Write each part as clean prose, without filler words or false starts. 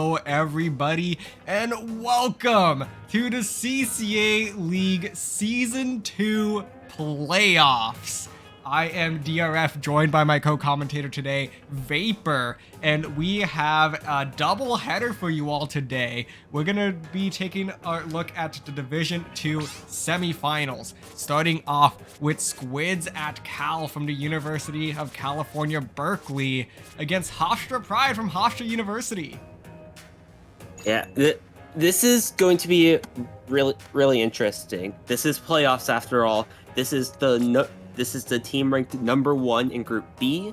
Hello, everybody, and welcome to the CCA League Season 2 playoffs. I am DRF, joined by my co-commentator today, Vapor, and we have a double header for you all today. We're going to be taking a look at the Division 2 semifinals, starting off with Squids at Cal from the University of California, Berkeley, against Hofstra Pride from Hofstra University. Yeah, this is going to be really interesting. This is playoffs after all. This is the team ranked number 1 in Group B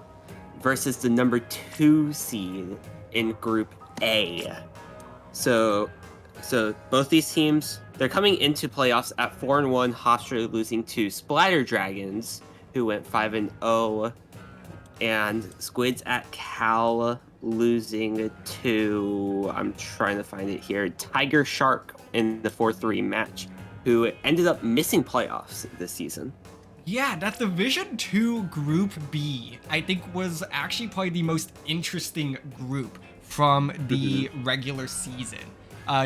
versus the number 2 seed in Group A. So both these teams, they're coming into playoffs at 4-1. Hofstra losing to Splatter Dragons, who went 5-0, and Squids at Cal losing to, I'm trying to find it here, Tiger Shark in the 4-3 match, who ended up missing playoffs this season. Yeah, that Division 2 Group B, I think, was actually probably the most interesting group from the regular season.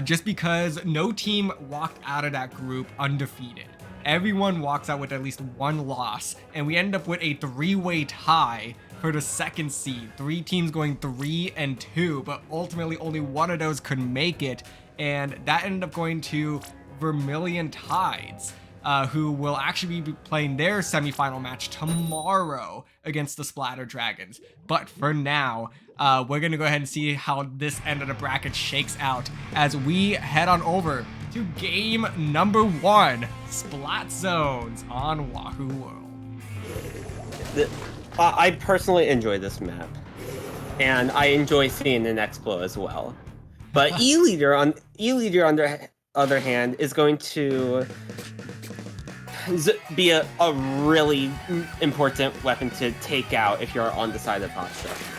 Just because no team walked out of that group undefeated. Everyone walks out with at least one loss, and we end up with a 3-way tie for the second seed. 3 teams going 3-2, but ultimately only one of those could make it, and that ended up going to Vermilion Tides, who will actually be playing their semifinal match tomorrow against the Splatter Dragons. But for now, we're going to go ahead and see how this end of the bracket shakes out as we head on over to game number 1, Splat Zones on Wahoo World. I personally enjoy this map, and I enjoy seeing an Explo as well. But E-Leader on the other hand is going to be a really important weapon to take out if you're on the side of Hofsta.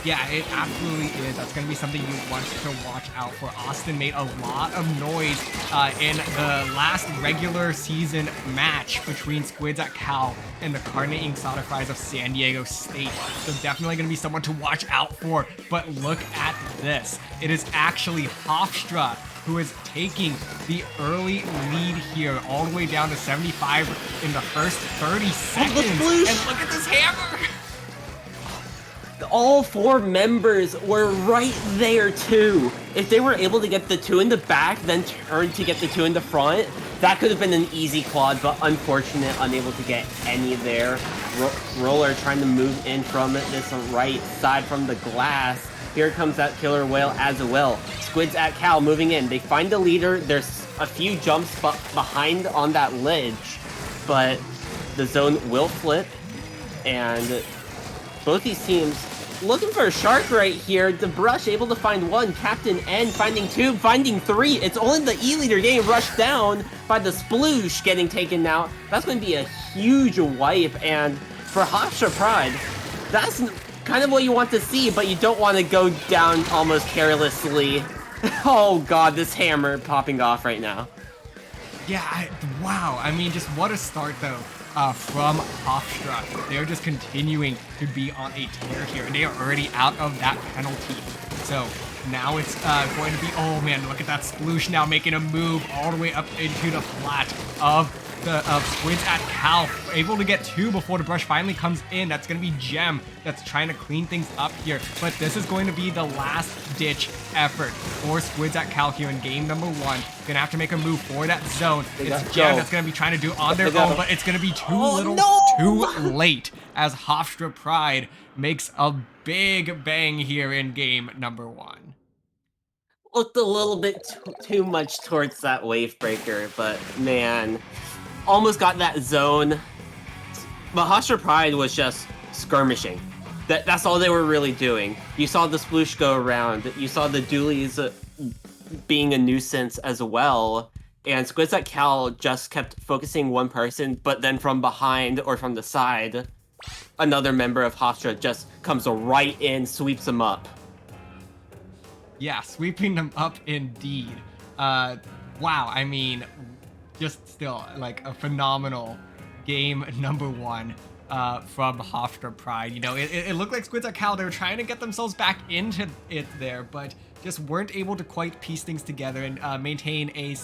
Yeah, it absolutely is. That's going to be something you want to watch out for. Austin made a lot of noise in the last regular season match between Squids at Cal and the Carnating Soda Fries of San Diego State. So definitely going to be someone to watch out for. But look at this. It is actually Hofstra who is taking the early lead here all the way down to 75 in the first 30 seconds. And look at this hammer! All 4 members were right there too. If they were able to get the 2 in the back, then turn to get the 2 in the front, that could have been an easy quad, but unfortunate, unable to get any there. Roller trying to move in from this right side from the glass. Here comes that killer whale as well. Squids at Cal moving in. They find the leader. There's a few jumps behind on that ledge, but the zone will flip, and both these teams looking for a shark right here. The Brush able to find 1, Captain N finding 2, finding 3. It's only the E-Leader getting rushed down by the Sploosh getting taken out. That's going to be a huge wipe, and for Hofstra Pride, that's kind of what you want to see, but you don't want to go down almost carelessly. Oh god, this hammer popping off right now. Yeah, wow. I mean, just what a start, though, from Hofstra. They're just continuing to be on a tear here, and they are already out of that penalty. So now it's going to be, oh man, look at that Sploosh now making a move all the way up into the flat of Squids at Cal, able to get 2 before the Brush finally comes in. That's going to be Gem that's trying to clean things up here, but this is going to be the last ditch effort for Squids at Cal here in game number 1. Gonna have to make a move for that zone. It's Gem that's going to be trying to do on their own, but it's going to be too late as Hofstra Pride makes a big bang here in game number 1. Looked a little bit too much towards that wave breaker, but man, almost got that zone. But Hofstra Pride was just skirmishing. That's all they were really doing. You saw the Sploosh go around. You saw the dualies being a nuisance as well. And Squids at Cal just kept focusing one person, but then from behind or from the side, another member of Hofstra just comes right in, sweeps them up. Yeah, sweeping them up indeed. Wow, I mean, just still like a phenomenal game number 1 from Hofstra Pride. You know, it looked like Squids at Cal, they were trying to get themselves back into it there, but just weren't able to quite piece things together and maintain a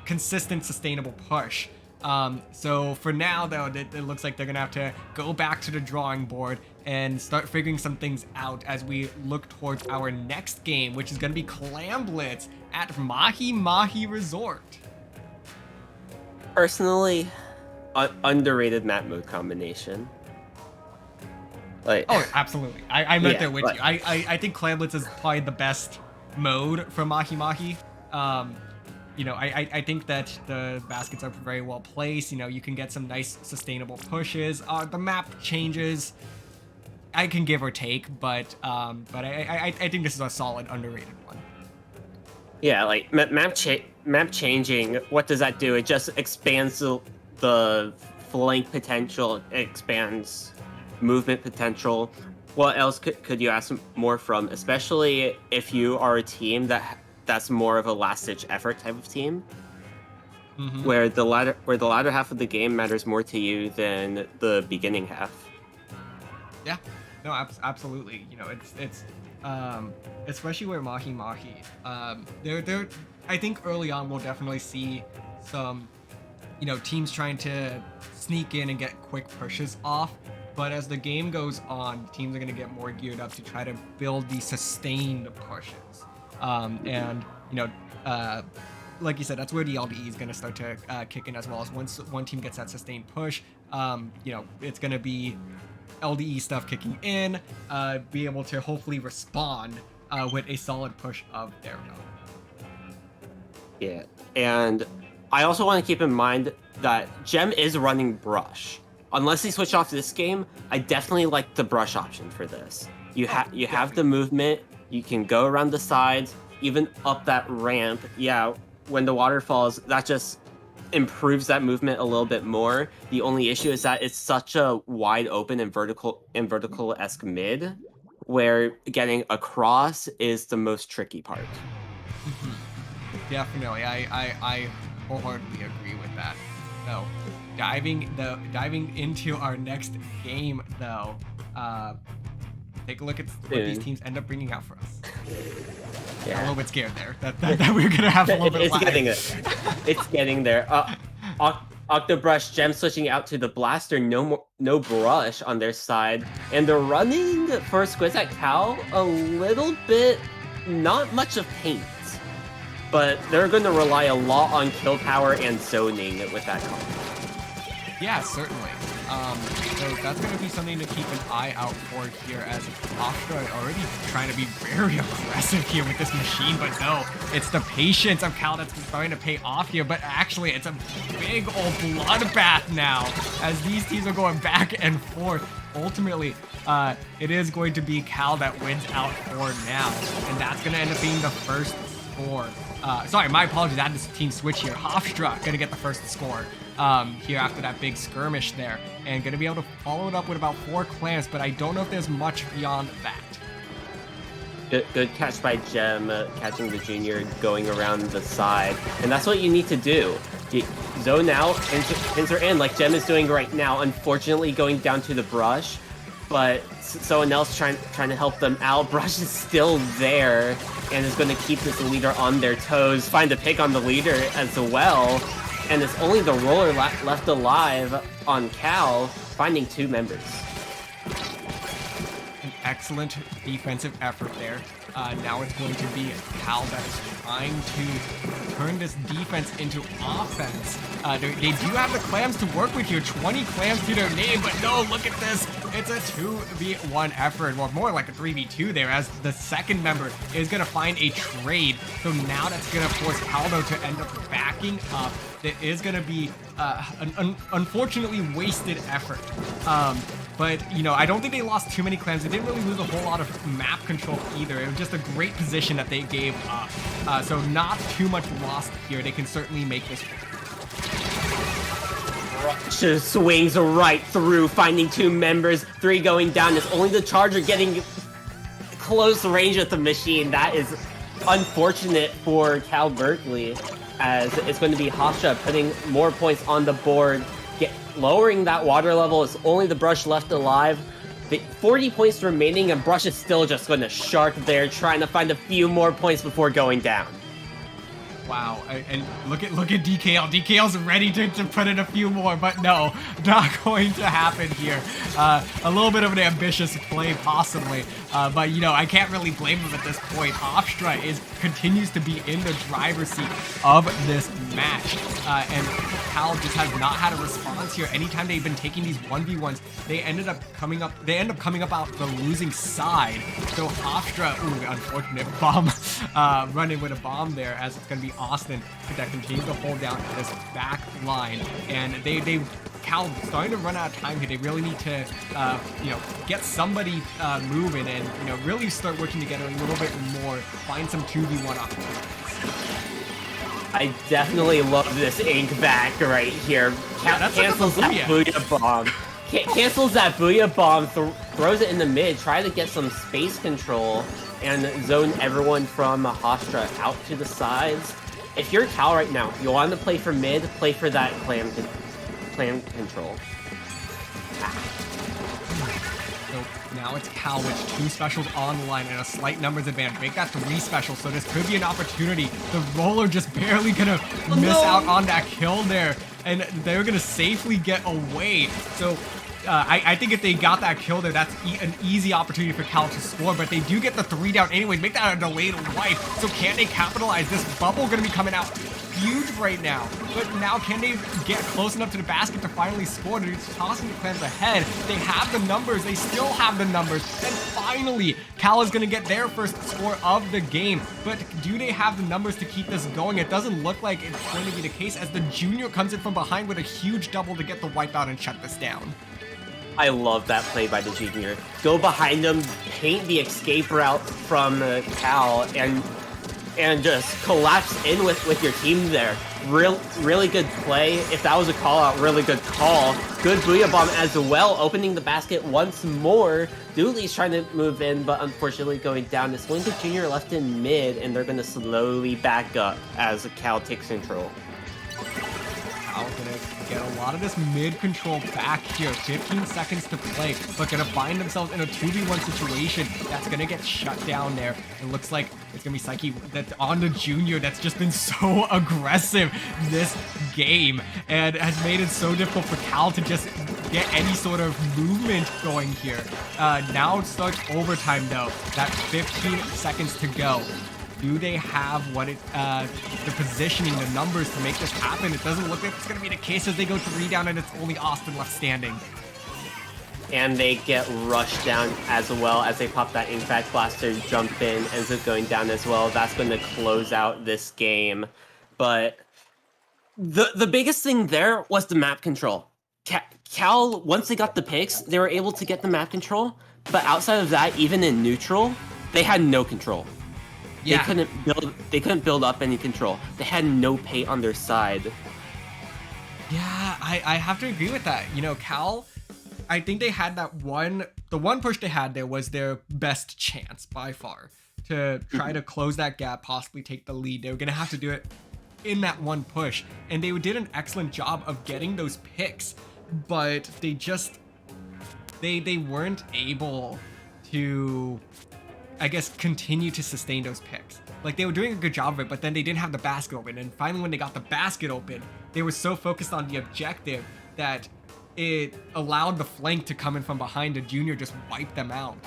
consistent, sustainable push. So for now, though, it looks like they're gonna have to go back to the drawing board and start figuring some things out as we look towards our next game, which is gonna be Clam Blitz at Mahi Mahi Resort. Personally, underrated map mode combination. Like, oh, absolutely. I'm right there with like, you. I think Clam Blitz is probably the best mode for Mahi Mahi. You know, I think that the baskets are very well placed. You know, you can get some nice sustainable pushes. The map changes, I can give or take, but I think this is a solid underrated one. Yeah, like map changing. What does that do? It just expands the flank potential. It expands movement potential. What else could you ask more from? Especially if you are a team that's more of a last-ditch effort type of team, where the latter half of the game matters more to you than the beginning half. Yeah, no, absolutely. You know, it's especially where Mahi Mahi, they're I think early on we'll definitely see some, you know, teams trying to sneak in and get quick pushes off. But as the game goes on, teams are going to get more geared up to try to build these sustained pushes. And, you know, like you said, that's where the LDE is going to start to kick in as well. As once one team gets that sustained push, you know, it's going to be LDE stuff kicking in, be able to hopefully respond with a solid push of their own. Yeah, and I also want to keep in mind that Gem is running Brush. Unless they switch off this game, I definitely like the Brush option for this. You have the movement, you can go around the sides, even up that ramp. Yeah, when the water falls, that just improves that movement a little bit more. The only issue is that it's such a wide open and vertical-esque mid, where getting across is the most tricky part. Definitely, I wholeheartedly agree with that. So, diving into our next game, though, take a look at what these teams end up bringing out for us. Yeah. A little bit scared there that we're gonna have a little bit. It's getting there. It's getting there. Octobrush Gem switching out to the Blaster. No brush on their side, and they're running for Squids at Cal a little bit. Not much of paint. But they're going to rely a lot on kill power and zoning with that combo. Yeah, certainly. So that's going to be something to keep an eye out for here, as Hofstra are already trying to be very aggressive here with this machine, but no, it's the patience of Cal that's starting to pay off here, but actually it's a big old bloodbath now as these teams are going back and forth. Ultimately, it is going to be Cal that wins out for now, and that's going to end up being the first score. Sorry, my apologies. I had this team switch here. Hofstra gonna get the first score here after that big skirmish there, and gonna be able to follow it up with about 4 clams, but I don't know if there's much beyond that. Good catch by Gem, catching the junior, going around the side, and that's what you need to do. Zone out, pins are in, like Gem is doing right now. Unfortunately, going down to the brush, but someone else trying to help them out. Brush is still there and is going to keep this leader on their toes, find a pick on the leader as well, and it's only the roller left alive on Cal, finding 2 members. An excellent defensive effort there. Now it's going to be Cal that is trying to turn this defense into offense. They do have the clams to work with here, 20 clams to their name, but no, look at this. It's a 2v1 effort, well, more like a 3v2 there, as the second member is going to find a trade. So now that's going to force Caldo to end up backing up. It is going to be an unfortunately wasted effort. But, you know, I don't think they lost too many clams. They didn't really lose a whole lot of map control either. It was just a great position that they gave up. So not too much lost here. They can certainly make this work. Just swings right through, finding 2 members, 3 going down. It's only the Charger getting close range with the machine. That is unfortunate for Cal Berkeley, as it's going to be Hofstra putting more points on the board. lowering that water level. It's only the Brush left alive. 40 points remaining, and Brush is still just going to shark there, trying to find a few more points before going down. Wow, and look at DKL. DKL's ready to put in a few more, but no, not going to happen here. A little bit of an ambitious play, possibly, but you know, I can't really blame him at this point. Hofstra continues to be in the driver's seat of this match, and Cal just has not had a response here. Anytime they've been taking these 1v1s, they end up coming up out the losing side. So Hofstra, ooh, unfortunate bomb, running with a bomb there, as it's gonna be Austin that continues to hold down this back line, and Cal starting to run out of time here. They really need to, you know, get somebody moving and, you know, really start working together a little bit more, find some 2v1 opportunities. I definitely love this ink back right here. Cancels that Booyah Bomb. Cancels that Booyah Bomb, throws it in the mid, try to get some space control, and zone everyone from Hofstra out to the sides. If you're Cal right now, you want to play for mid, play for that clan control. So now it's Cal with 2 specials on the line and a slight numbers advantage. Make that 3 specials, so this could be an opportunity. The roller just barely gonna miss out on that kill there, and they're gonna safely get away. So I think if they got that kill there, that's an easy opportunity for Cal to score, but they do get the 3 down anyways. Make that a delayed wipe. So can they capitalize? This bubble gonna be coming out huge right now, but now can they get close enough to the basket to finally score? They're just tossing the clans ahead. They have the numbers. They still have the numbers. And finally, Cal is gonna get their first score of the game, but do they have the numbers to keep this going? It doesn't look like it's going to be the case, as the junior comes in from behind with a huge double to get the wipeout and shut this down. I love that play by the junior. Go behind him, paint the escape route from Cal, and just collapse in with your team there. Really good play. If that was a call out, really good call. Good Booyah Bomb as well, opening the basket once more. Dooley's trying to move in, but unfortunately going down. It's Lincoln Jr. left in mid, and they're going to slowly back up as Cal takes control. Cal's gonna get a lot of this mid control back here. 15 seconds to play, but gonna find themselves in a 2v1 situation that's gonna get shut down there. It looks like it's gonna be Psyche that's on the junior that's just been so aggressive this game and has made it so difficult for Cal to just get any sort of movement going here. Now it starts overtime though. That's 15 seconds to go. Do they have the positioning, the numbers to make this happen? It doesn't look like it's going to be the case as they go 3 down and it's only Austin left standing. And they get rushed down as well as they pop that Impact Blaster, jump in, ends up going down as well. That's going to close out this game. But the biggest thing there was the map control. Cal, once they got the picks, they were able to get the map control. But outside of that, even in neutral, they had no control. Yeah. They couldn't build up any control. They had no paint on their side. Yeah, I have to agree with that. You know, Cal, I think they had the one push they had there was their best chance by far to try to close that gap, possibly take the lead. They were going to have to do it in that one push, and they did an excellent job of getting those picks, but they just, they weren't able to, I guess, continue to sustain those picks. Like, they were doing a good job of it, but then they didn't have the basket open. And finally, when they got the basket open, they were so focused on the objective that it allowed the flank to come in from behind. The junior just wiped them out.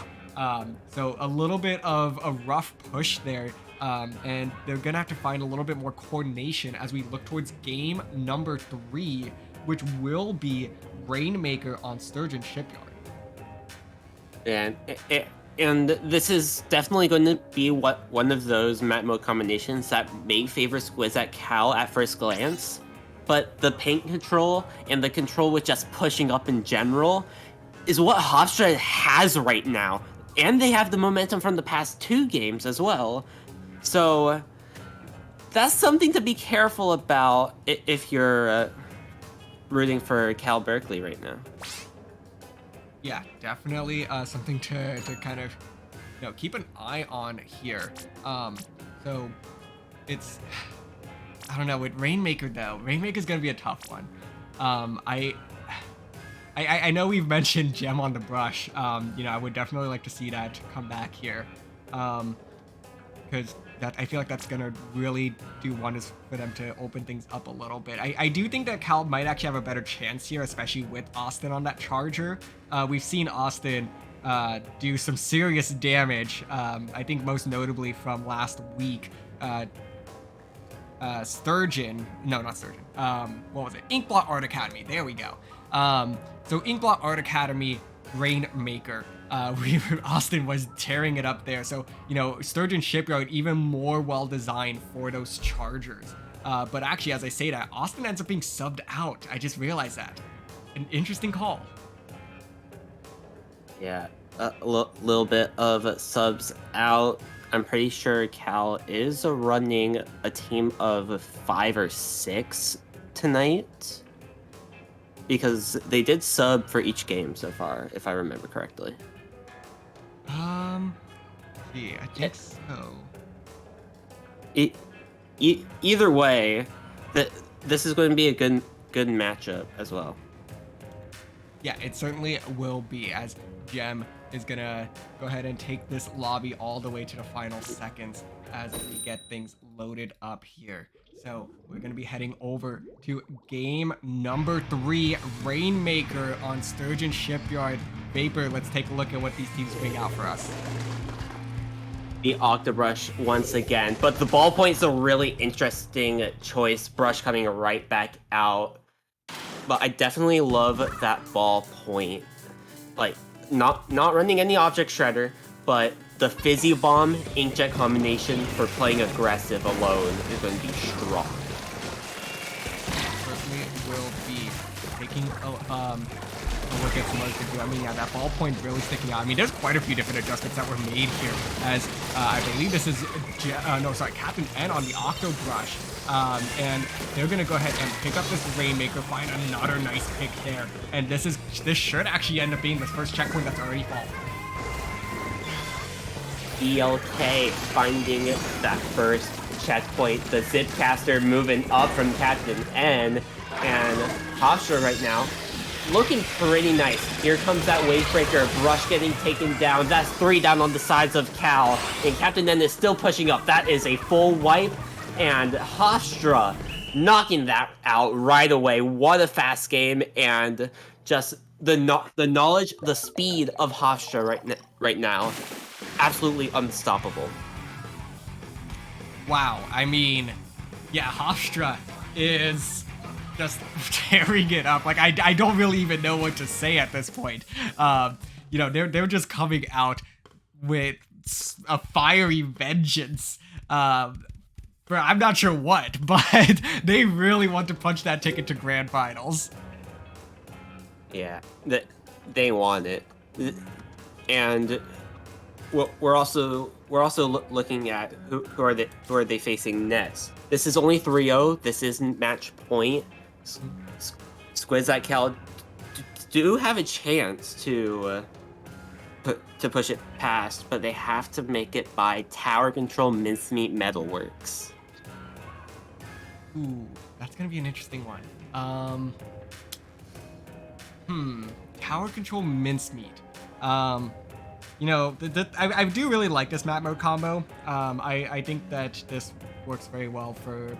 So a little bit of a rough push there. And they're going to have to find a little bit more coordination as we look towards game number 3, which will be Rainmaker on Sturgeon Shipyard. And this is definitely going to be one of those map mode combinations that may favor Squids at Cal at first glance, but the paint control and the control with just pushing up in general is what Hofstra has right now, and they have the momentum from the past 2 games as well. So that's something to be careful about if you're rooting for Cal Berkeley right now. Yeah, definitely something to kind of, you know, keep an eye on here. So it's, I don't know, with Rainmaker though, Rainmaker's gonna be a tough one. I know we've mentioned Gem on the brush. You know, I would definitely like to see that come back here. Because I feel like that's gonna really do wonders for them to open things up a little bit. I do think that Cal might actually have a better chance here, especially with Austin on that charger. We've seen Austin do some serious damage. I think most notably from last week. Sturgeon, no, not Sturgeon. What was it? Inkblot Art Academy. There we go. So Inkblot Art Academy, Rainmaker. Austin was tearing it up there. So, you know, Sturgeon Shipyard even more well designed for those chargers. But actually, as I say that, Austin ends up being subbed out. I just realized that. An interesting call. Yeah, a little bit of subs out. I'm pretty sure Cal is running a team of 5 or 6 tonight, because they did sub for each game so far, if I remember correctly. Yeah, I think so. Either way, this is going to be a good matchup as well. Yeah, it certainly will be, as Gem is gonna go ahead and take this lobby all the way to the final seconds as we get things loaded up here. So we're gonna be heading over to game number 3, Rainmaker on Sturgeon Shipyard. Vapor, let's take a look at what these teams bring out for us. The Octobrush once again, but the ballpoint's a really interesting choice. Brush coming right back out, but I definitely love that ballpoint. Like, not running any object shredder, but the Fizzy Bomb Inkjet combination for playing aggressive alone is going to be strong. Certainly will be taking a look at some other things. I mean, yeah, that ballpoint really sticking out. I mean, there's quite a few different adjustments that were made here, as I believe this is Captain N on the Octobrush. And they're gonna go ahead and pick up this Rainmaker, find another nice pick there, and this should actually end up being the first checkpoint that's already fallen. ELK finding that first checkpoint. The Zipcaster moving up from Captain N, and Hofstra right now looking pretty nice. Here comes that Wavebreaker. Brush getting taken down. That's 3 down on the sides of Cal, and Captain N is still pushing up. That is a full wipe. And Hofstra knocking that out right away. What a fast game, and just the knowledge, the speed of Hofstra right now, absolutely unstoppable. Wow, I mean, yeah, Hofstra is just tearing it up. Like, I don't really even know what to say at this point. You know, they're just coming out with a fiery vengeance. I'm not sure what, but they really want to punch that ticket to grand finals. Yeah, they want it, and we're also looking at who are they facing next. This is only 3-0. This isn't match point. Squids at Cal do have a chance to push it past, but they have to make it by Tower Control Mincemeat Metalworks. Ooh, that's gonna be an interesting one. Tower Control Mincemeat. You know, I do really like this map mode combo. I think that this works very well for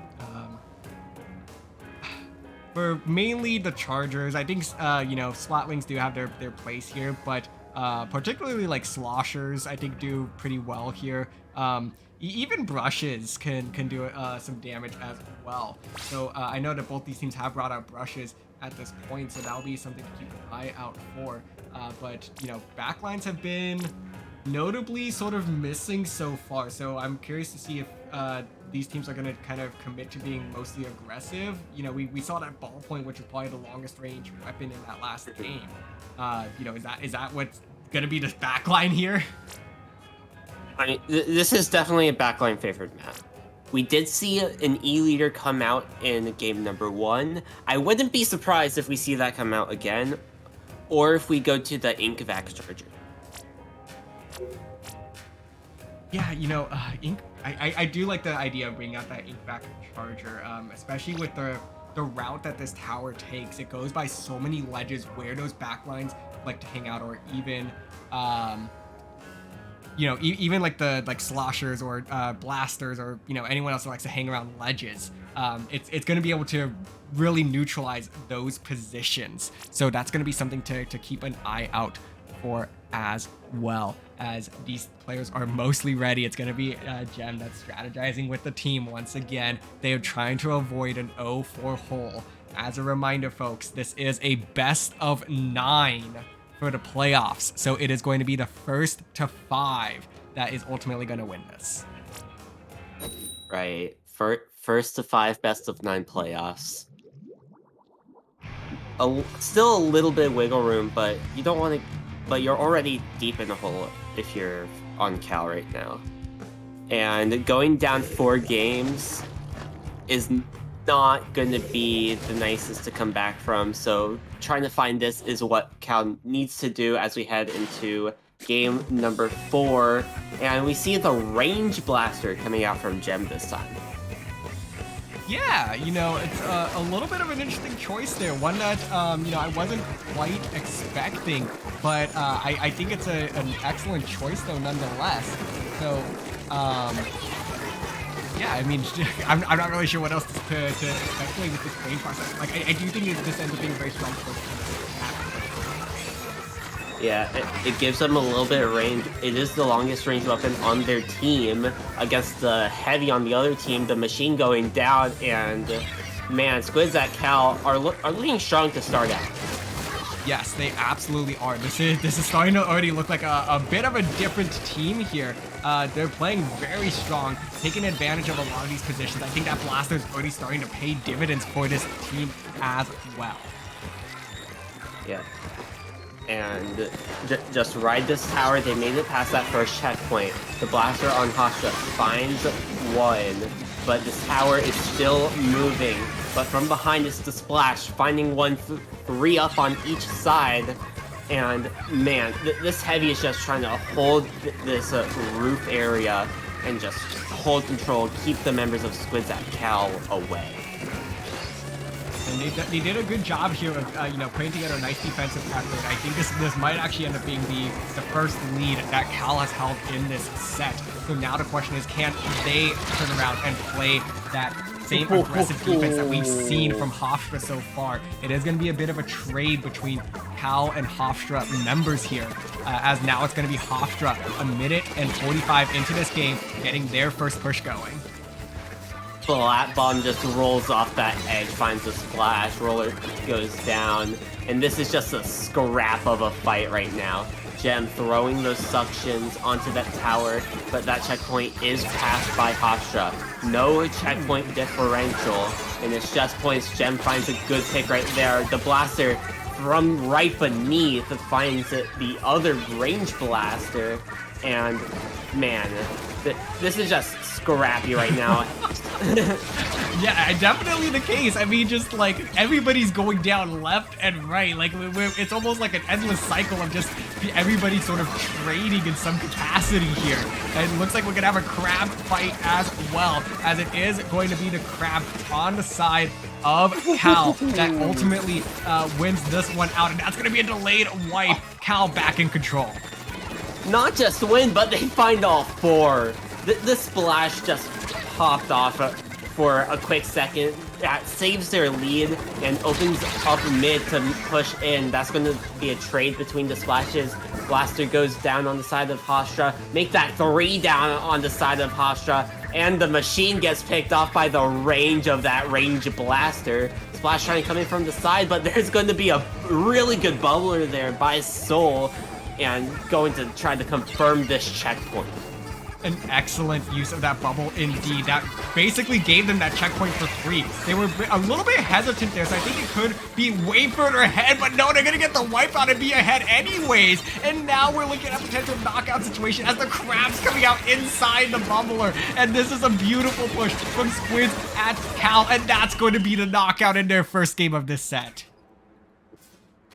mainly the chargers. I think you know, Swatlings do have their place here, but particularly like sloshers I think do pretty well here. Even brushes can do some damage as well. So I know that both these teams have brought out brushes at this point, so that'll be something to keep an eye out for. But you know, backlines have been notably sort of missing so far, so I'm curious to see if these teams are going to kind of commit to being mostly aggressive. You know, we saw that ballpoint, which was probably the longest range weapon in that last game. You know, is that what's going to be the backline here? I mean, this is definitely a backline favored map. We did see an E-leader come out in game number 1. I wouldn't be surprised if we see that come out again, or if we go to the Inkvac charger. Yeah, you know, I do like the idea of bringing out that Inkvac charger, especially with the the route that this tower takes. It goes by so many ledges where those backlines like to hang out, or even even like the sloshers or blasters, or anyone else that likes to hang around ledges. It's going to be able to really neutralize those positions. So that's going to be something to keep an eye out for as well. As these players are mostly ready, it's going to be Gem that's strategizing with the team once again. They are trying to avoid an 0-4 hole. As a reminder, folks, this is a best of 9 for the playoffs. So it is going to be the first to 5 that is ultimately going to win this. Right. First to 5 best of 9 playoffs. Still a little bit of wiggle room, but you don't want to. But you're already deep in the hole if you're on Cal right now. And going down 4 games is not going to be the nicest to come back from. So trying to find this is what Cal needs to do as we head into game number 4. And we see the range blaster coming out from Gem this time. Yeah, it's a little bit of an interesting choice there. One that, I wasn't quite expecting, but I think it's an excellent choice, though, nonetheless. So, yeah, I mean, I'm not really sure what else to speculate with this range process. Like, I do think this ends up being a very strong choice. Yeah, it gives them a little bit of range. It is the longest range weapon on their team against the heavy on the other team, the machine going down, and man, Squids at Cal are looking strong to start out. Yes, they absolutely are. This is starting to already look like a bit of a different team here. They're playing very strong, taking advantage of a lot of these positions. I think that blaster is already starting to pay dividends for this team as well. Yeah. And just ride this tower. They made it past that first checkpoint. The blaster on Hofstra finds one, but this tower is still moving. But from behind is the splash, finding 3 up on each side. And man, this heavy is just trying to hold this roof area and just hold control, keep the members of Squids at Cal away. And they did a good job here of putting together a nice defensive effort. I think this might actually end up being the first lead that Cal has held in this set. So now the question is, can they turn around and play that same aggressive defense that we've seen from Hofstra so far? It is going to be a bit of a trade between Cal and Hofstra members here, as now it's going to be Hofstra a minute and 45 into this game, getting their first push going. Flat bomb just rolls off that edge, finds a splash, roller goes down, and this is just a scrap of a fight right now. Gem throwing those suctions onto that tower, but that checkpoint is passed by Hofstra. No checkpoint differential, and it's just points. Gem finds a good pick right there. The blaster from right beneath finds the other range blaster, and man, this is just scrappy right now. Yeah, definitely the case. I mean, just like everybody's going down left and right. Like it's almost like an endless cycle of just everybody sort of trading in some capacity here. And it looks like we're gonna have a crab fight as well, as it is going to be the crab on the side of Cal that ultimately wins this one out, and that's gonna be a delayed wipe. Cal back in control. Not just win, but they find all 4. The splash just popped off for a quick second. That saves their lead and opens up mid to push in. That's going to be a trade between the splashes. Blaster goes down on the side of Hofstra. Make that 3 down on the side of Hofstra. And the machine gets picked off by the range of that range blaster. Splash trying to come in from the side, but there's going to be a really good bubbler there by Soul, and going to try to confirm this checkpoint. An excellent use of that bubble indeed. That basically gave them that checkpoint for free. They were a little bit hesitant there, so I think it could be way further ahead, but no, they're gonna get the wipe out and be ahead anyways. And now we're looking at a potential knockout situation as the crab's coming out inside the bubbler. And this is a beautiful push from Squids at Cal, and that's going to be the knockout in their first game of this set.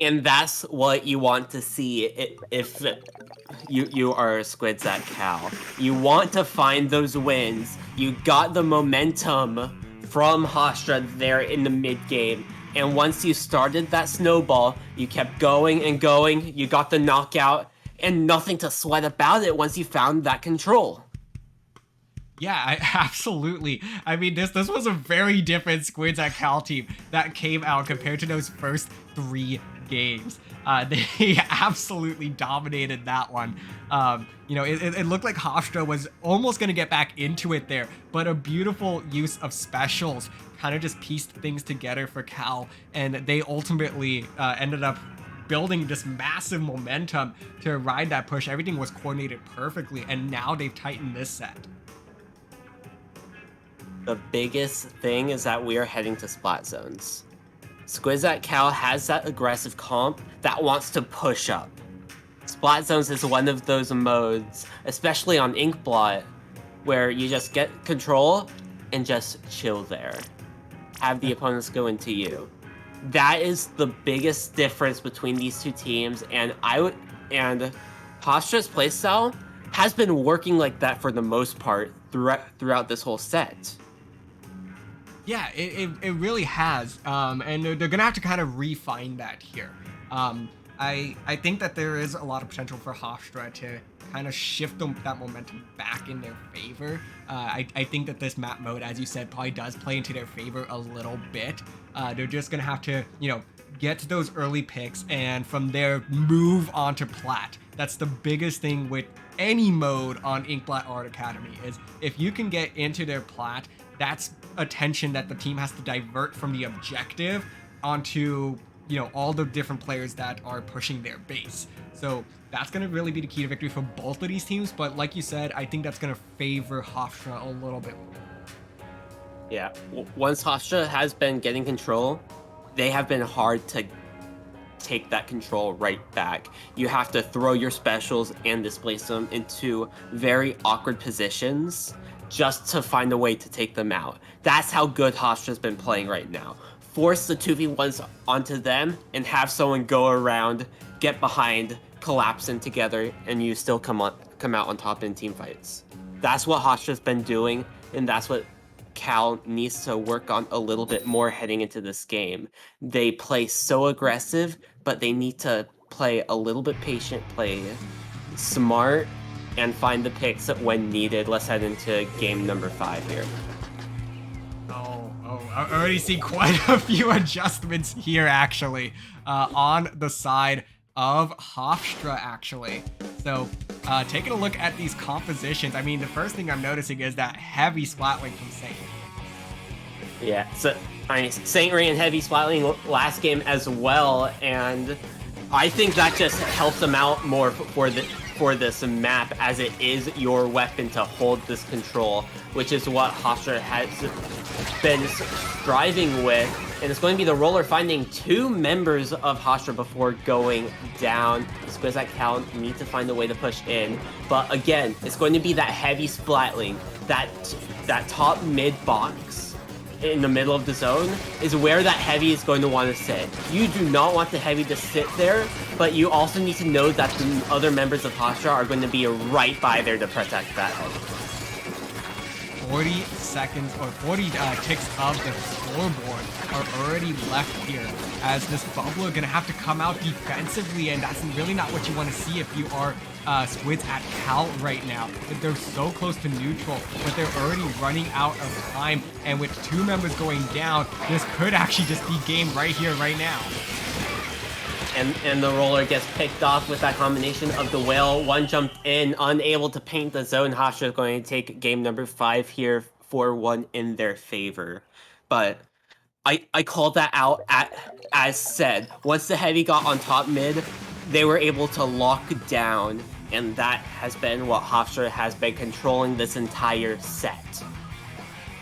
And that's what you want to see if you are Squids at Cal. You want to find those wins. You got the momentum from Hofstra there in the mid-game. And once you started that snowball, you kept going and going, you got the knockout, and nothing to sweat about it once you found that control. Yeah, absolutely. I mean, this was a very different Squids at Cal team that came out compared to those first 3 games. They absolutely dominated that one. You know, it looked like Hofstra was almost going to get back into it there, but a beautiful use of specials kind of just pieced things together for Cal, and they ultimately ended up building this massive momentum to ride that push. Everything was coordinated perfectly, and now they've tightened this set. The biggest thing is that we are heading to splat zones. Squids at Cal has that aggressive comp that wants to push up. Splat zones is one of those modes, especially on Inkblot, where you just get control and just chill there. Have the opponents go into you. That is the biggest difference between these two teams, and Hofstra's playstyle has been working like that for the most part throughout this whole set. Yeah, it really has, and they're gonna have to kind of refine that here. I think that there is a lot of potential for Hofstra to kind of shift that momentum back in their favor. I think that this map mode, as you said, probably does play into their favor a little bit. They're just gonna have to, you know, get to those early picks, and from there move on to plat. That's the biggest thing with any mode on Inkblot Art Academy, is if you can get into their plat, that's attention that the team has to divert from the objective onto, you know, all the different players that are pushing their base. So that's going to really be the key to victory for both of these teams. But like you said, I think that's going to favor Hofstra a little bit more. Yeah, once Hofstra has been getting control, they have been hard to take that control right back. You have to throw your specials and displace them into very awkward positions just to find a way to take them out. That's how good Hofstra's been playing right now. Force the 2v1s onto them and have someone go around, get behind, collapse in together, and you still come out on top in team fights. That's what Hofstra's been doing, and that's what Cal needs to work on a little bit more heading into this game. They play so aggressive, but they need to play a little bit patient, play smart, and find the picks when needed. Let's head into game number 5 here. I already see quite a few adjustments here, actually, on the side of Hofstra, actually. So, taking a look at these compositions, I mean, the first thing I'm noticing is that heavy splatling from Saint. Yeah, so I mean, Saint ran heavy splatling last game as well, and I think that just helps them out more for this map, as it is your weapon to hold this control, which is what Hofstra has been striving with. And it's going to be the roller finding 2 members of Hofstra before going down. Squids at Cal need to find a way to push in, but again, it's going to be that heavy splatling, that top mid box in the middle of the zone is where that heavy is going to want to sit. You do not want the heavy to sit there, but you also need to know that the other members of Hofstra are going to be right by there to protect that heavy. 40 seconds or 40 ticks of the scoreboard are already left here, as this bubble are going to have to come out defensively, and that's really not what you want to see if you are Squids at Cal right now. They're so close to neutral, but they're already running out of time, and with 2 members going down, this could actually just be game right here, right now. And the roller gets picked off with that combination of the whale. One jumped in, unable to paint the zone. Hofstra is going to take game number 5 here, 4-1 in their favor. But I called that out as said. Once the heavy got on top mid, they were able to lock down, and that has been what Hofstra has been controlling this entire set.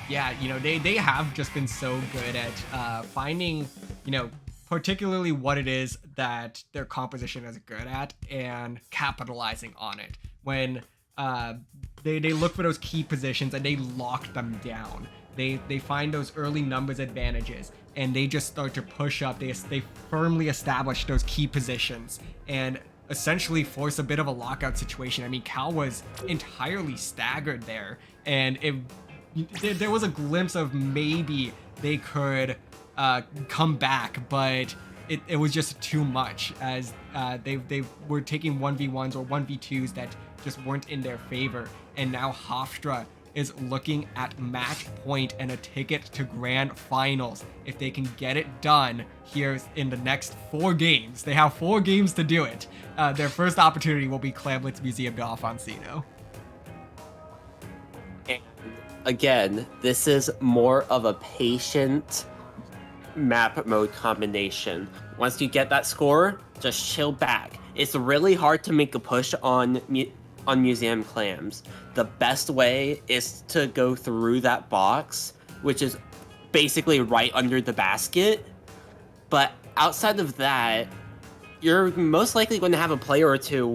Yeah, you know, they have just been so good at finding, you know, particularly what it is that their composition is good at and capitalizing on it. When they look for those key positions and they lock them down. They find those early numbers advantages and they just start to push up. They firmly establish those key positions and essentially force a bit of a lockout situation. I mean, Cal was entirely staggered there, and it there was a glimpse of maybe they could come back, but it was just too much, as they were taking 1v1s or 1v2s that just weren't in their favor. And now Hofstra is looking at match point and a ticket to grand finals if they can get it done here in the next 4 games. They have 4 games to do it. Their first opportunity will be Clamblitz Museum de Alfonsino. And again, this is more of a patient map mode combination. Once you get that score, just chill back. It's really hard to make a push on Museum Clams. The best way is to go through that box, which is basically right under the basket. But outside of that, you're most likely going to have a player or two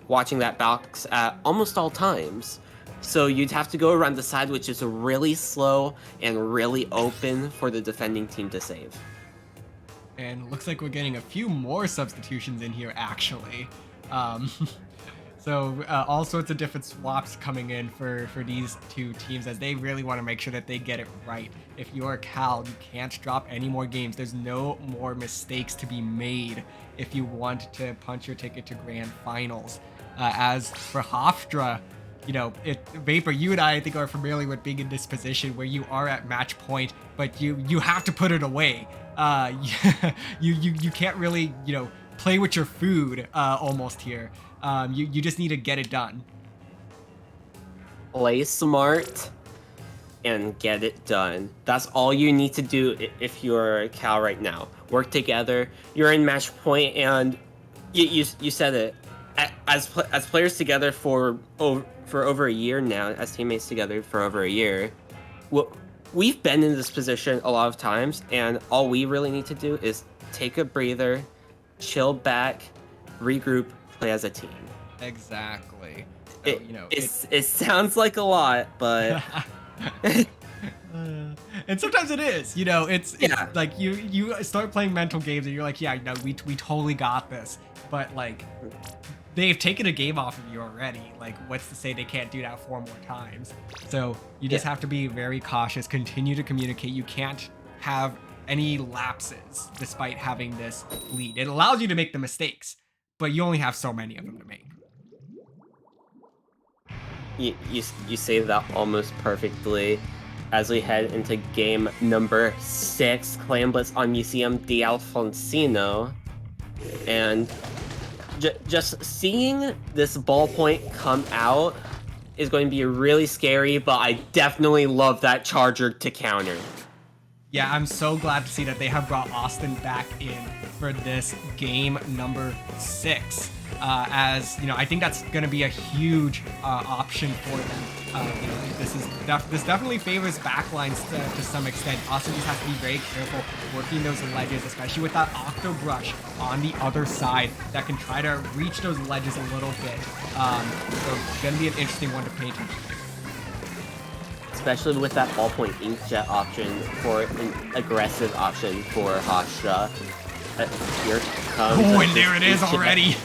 watching that box at almost all times. So you'd have to go around the side, which is really slow and really open for the defending team to save. And looks like we're getting a few more substitutions in here, actually. So all sorts of different swaps coming in for these 2 teams, as they really want to make sure that they get it right. If you're Cal, you can't drop any more games. There's no more mistakes to be made if you want to punch your ticket to grand finals. As for Hofstra, you know, Vapor, you and I think are familiar with being in this position where you are at match point, but you have to put it away. You can't really, you know, play with your food almost here. You just need to get it done. Play smart and get it done. That's all you need to do if you're Cal right now. Work together. You're in match point, and you said it. As players together for over a year now, as teammates together for over a year, we've been in this position a lot of times, and all we really need to do is take a breather, chill back, regroup, play as a team. Exactly. So, you know, it sounds like a lot, but and sometimes it is. You know, it's like you start playing mental games and you're like, yeah, no, we totally got this. But like, they've taken a game off of you already. Like, what's to say they can't do that 4 more times? So you just have to be very cautious, continue to communicate. You can't have any lapses despite having this lead. It allows you to make the mistakes, but you only have so many of them to make. You say that almost perfectly. As we head into game number 6, Clamblitz on Museum de Alfonsino, and just seeing this ballpoint come out is going to be really scary, but I definitely love that charger to counter. Yeah, I'm so glad to see that they have brought Austin back in for this game number 6. As you know, I think that's going to be a huge option for them. You know, this definitely favors backlines to some extent. Austin just has to be very careful working those ledges, especially with that Octo Brush on the other side that can try to reach those ledges a little bit. So it's going to be an interesting one to pay attention to. Especially with that ballpoint inkjet option for an aggressive option for Hofstra. Here it comes. Oh, and there it is already.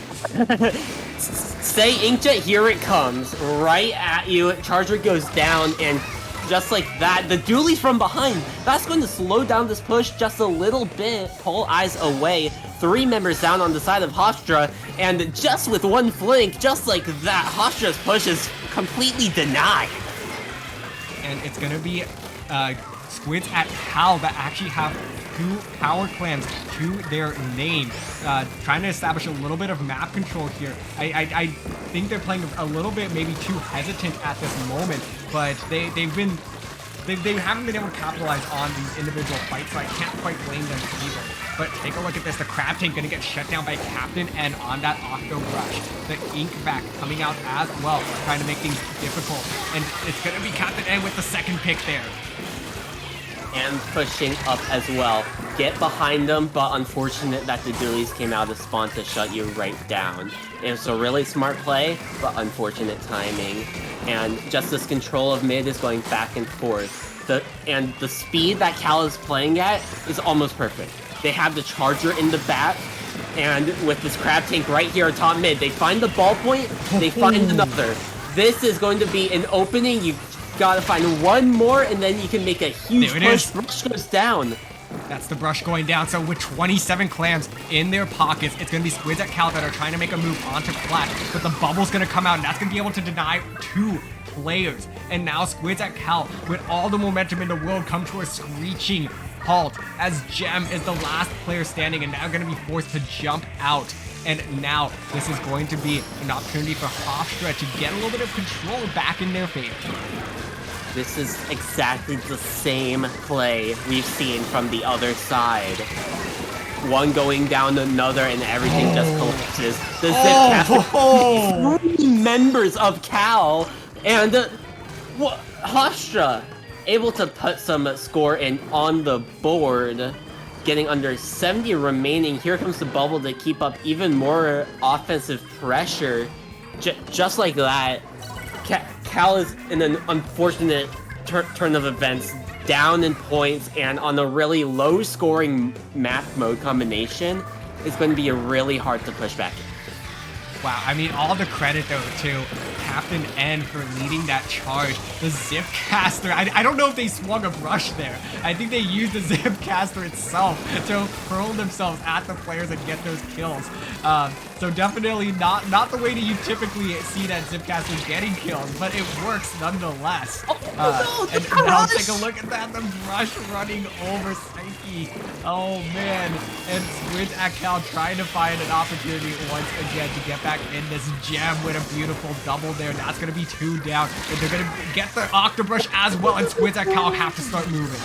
Say inkjet, here it comes. Right at you. Charger goes down, and just like that, the dualies from behind. That's going to slow down this push just a little bit. Pull eyes away. 3 members down on the side of Hofstra, and just with 1 flank, just like that, Hofstra's push is completely denied. And it's going to be Squids at Cal that actually have 2 power clams to their name, trying to establish a little bit of map control here. I think they're playing a little bit maybe too hesitant at this moment, but they haven't been able to capitalize on these individual fights, so I can't quite blame them either. But take a look at this. The Crab Tank gonna get shut down by Captain, and on that Octo Brush, the Ink back coming out as well, trying to make things difficult. And it's gonna be Captain N with the 2nd pick there. And pushing up as well. Get behind them, but unfortunate that the dualies came out of spawn to shut you right down. It was a really smart play, but unfortunate timing. And just this control of mid is going back and forth. And the speed that Cal is playing at is almost perfect. They have the charger in the back, and with this Crab Tank right here atop mid, they find the ballpoint, they find another. This is going to be an opening you Gotta find one more, and then you can make a huge There it push. is. Brush goes down. That's the brush going down. So with 27 clams in their pockets, it's going to be Squids at Cal that are trying to make a move onto Flat. But the bubble's going to come out, and that's going to be able to deny 2 players. And now Squids at Cal, with all the momentum in the world, come to a screeching halt as Gem is the last player standing and now going to be forced to jump out. And now this is going to be an opportunity for Hofstra to get a little bit of control back in their favor. This is exactly the same play we've seen from the other side. One going down another and everything just collapses. The Zip 3 members of Cal and Hofstra able to put some score in on the board. Getting under 70 remaining. Here comes the bubble to keep up even more offensive pressure. Just like that, Cal is in an unfortunate turn of events, down in points, and on a really low-scoring map mode combination, it's going to be really hard to push back. Wow, I mean, all the credit, though, to Captain N for leading that charge. The Zip Caster, I don't know if they swung a brush there. I think they used the Zip Caster itself to hurl themselves at the players and get those kills. So definitely not the way that you typically see that Zip Caster getting kills, but it works nonetheless. And now take a look at that, the brush running over Psyche. Oh, man. And Squids at Cal trying to find an opportunity once again to get back in this Gem with a beautiful double there. That's going to be 2 down. And they're going to get the Octobrush as well, and Squids at Cal have to start moving.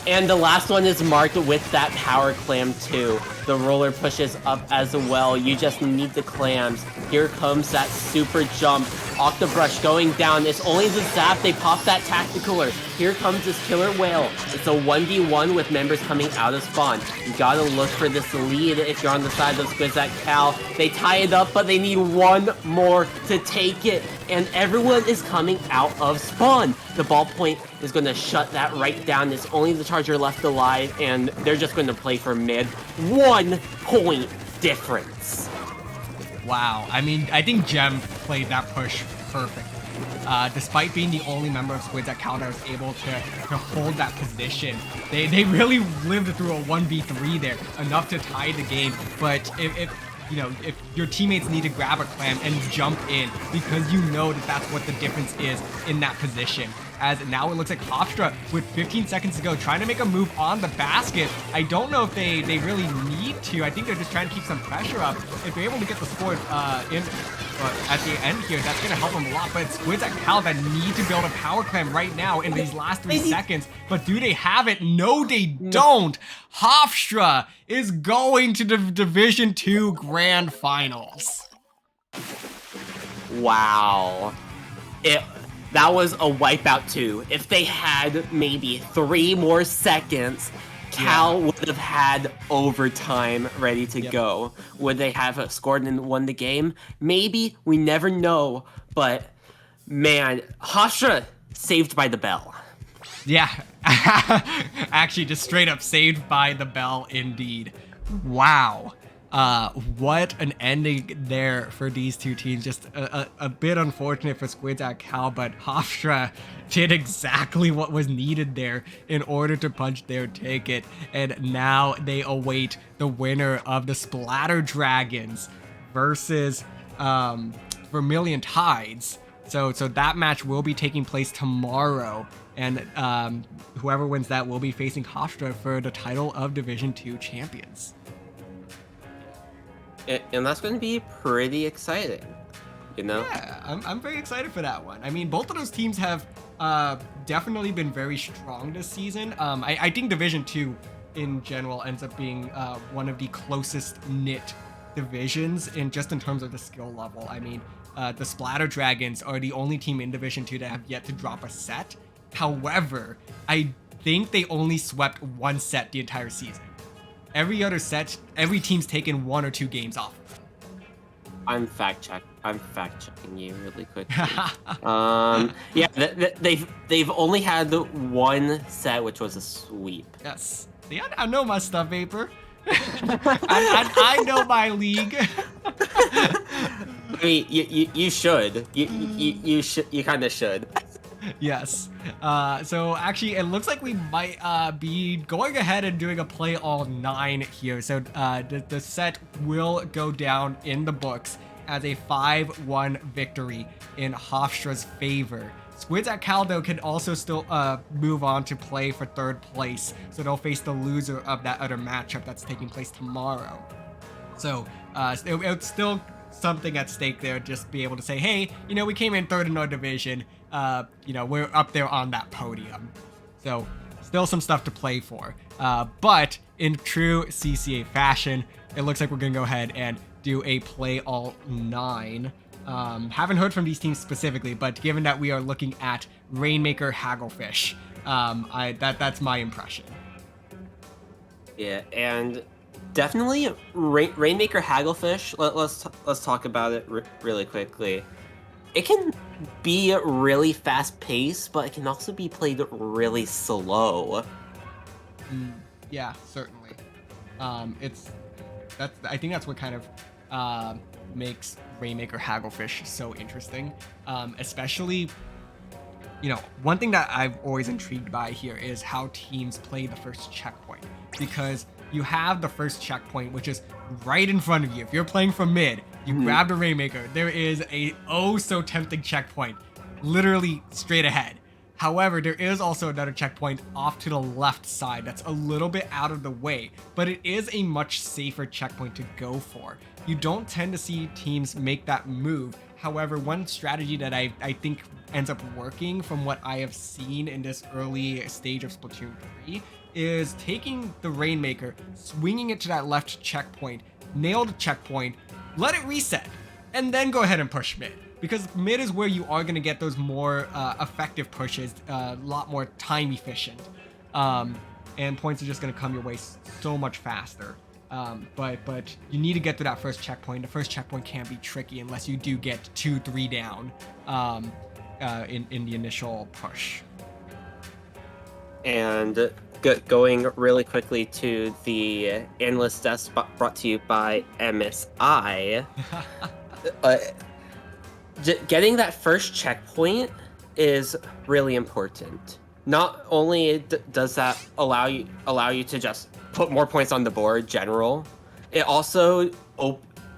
And the last one is marked with that power clam too. The roller pushes up as well. You just need the clams. Here comes that super jump. Octobrush going down. It's only the zap. They pop that tacticaler. Here comes this killer whale. It's a 1v1 with members coming out of spawn. You gotta look for this lead if you're on the side of Squids at Cal. They tie it up, but they need one more to take it. And everyone is coming out of spawn. The ballpoint is going to shut that right down. It's only the Charger left alive, and they're just going to play for mid. 1 point difference. Wow, I mean, I think Gem played that push perfectly. Despite being the only member of Squids at Cal that was able to hold that position, they really lived through a 1v3 there, enough to tie the game. But if your teammates need to grab a clam and jump in, because you know that that's what the difference is in that position. As now it looks like Hofstra, with 15 seconds to go, trying to make a move on the basket. I don't know if they really need to. I think they're just trying to keep some pressure up. If they're able to get the score at the end here, that's going to help them a lot. But it's Squids at Cal that need to build a power clam right now in these last 3 seconds. But do they have it? No, they don't. Hofstra is going to the Division 2 Grand Finals. Wow. That was a wipeout too. If they had maybe 3 more seconds, Cal would have had overtime ready to go. Would they have scored and won the game? Maybe. We never know. But, man, Hofstra saved by the bell. Yeah. Actually, just straight up saved by the bell indeed. Wow. What an ending there for these two teams. Just a bit unfortunate for Squids at Cal, but Hofstra did exactly what was needed there in order to punch their ticket. And now they await the winner of the Splatter Dragons versus Vermilion Tides. So that match will be taking place tomorrow. And whoever wins that will be facing Hofstra for the title of Division 2 champions. And that's going to be pretty exciting, you know? Yeah, I'm very excited for that one. I mean, both of those teams have definitely been very strong this season. I think Division 2 in general ends up being one of the closest knit divisions in terms of the skill level. I mean, the Splatter Dragons are the only team in Division 2 that have yet to drop a set. However, I think they only swept 1 set the entire season. Every other set, every team's taken 1 or 2 games off. I'm fact checking you really quickly. Yeah, they've only had 1 set, which was a sweep. Yes. See, I know my stuff, Vapor. I know my league. I mean, you should. You kind of should. Yes. So actually, it looks like we might be going ahead and doing a play all 9 here. So the set will go down in the books as a 5-1 victory in Hofstra's favor. Squids at Caldo can also still move on to play for 3rd place, so they'll face the loser of that other matchup that's taking place tomorrow. So it's still something at stake there, just be able to say, hey, you know, we came in 3rd in our division, you know, we're up there on that podium. So still some stuff to play for. But in true CCA fashion, it looks like we're going to go ahead and do a play all 9. Haven't heard from these teams specifically, but given that we are looking at Rainmaker Hagglefish, that's my impression. Yeah, and definitely Rainmaker Hagglefish. Let's talk about it really quickly. It can be really fast paced, but it can also be played really slow. Yeah, certainly. I think that's what kind of makes Rainmaker Hagglefish so interesting. Especially, you know, one thing that I've always intrigued by here is how teams play the first checkpoint, because you have the first checkpoint, which is right in front of you. If you're playing from mid, you grab the Rainmaker. There is a so tempting checkpoint literally straight ahead. However, there is also another checkpoint off to the left side that's a little bit out of the way, but it is a much safer checkpoint to go for. You don't tend to see teams make that move. However, one strategy that I think ends up working from what I have seen in this early stage of Splatoon 3 is taking the Rainmaker, swinging it to that left checkpoint, nail the checkpoint, let it reset, and then go ahead and push mid. Because mid is where you are going to get those more effective pushes, a lot more time efficient. And points are just going to come your way so much faster. But you need to get to that first checkpoint. The first checkpoint can be tricky unless you do get 2-3 down in the initial push. And going really quickly to the analyst desk brought to you by MSI. Getting that first checkpoint is really important. Not only does that allow you to just put more points on the board general, it also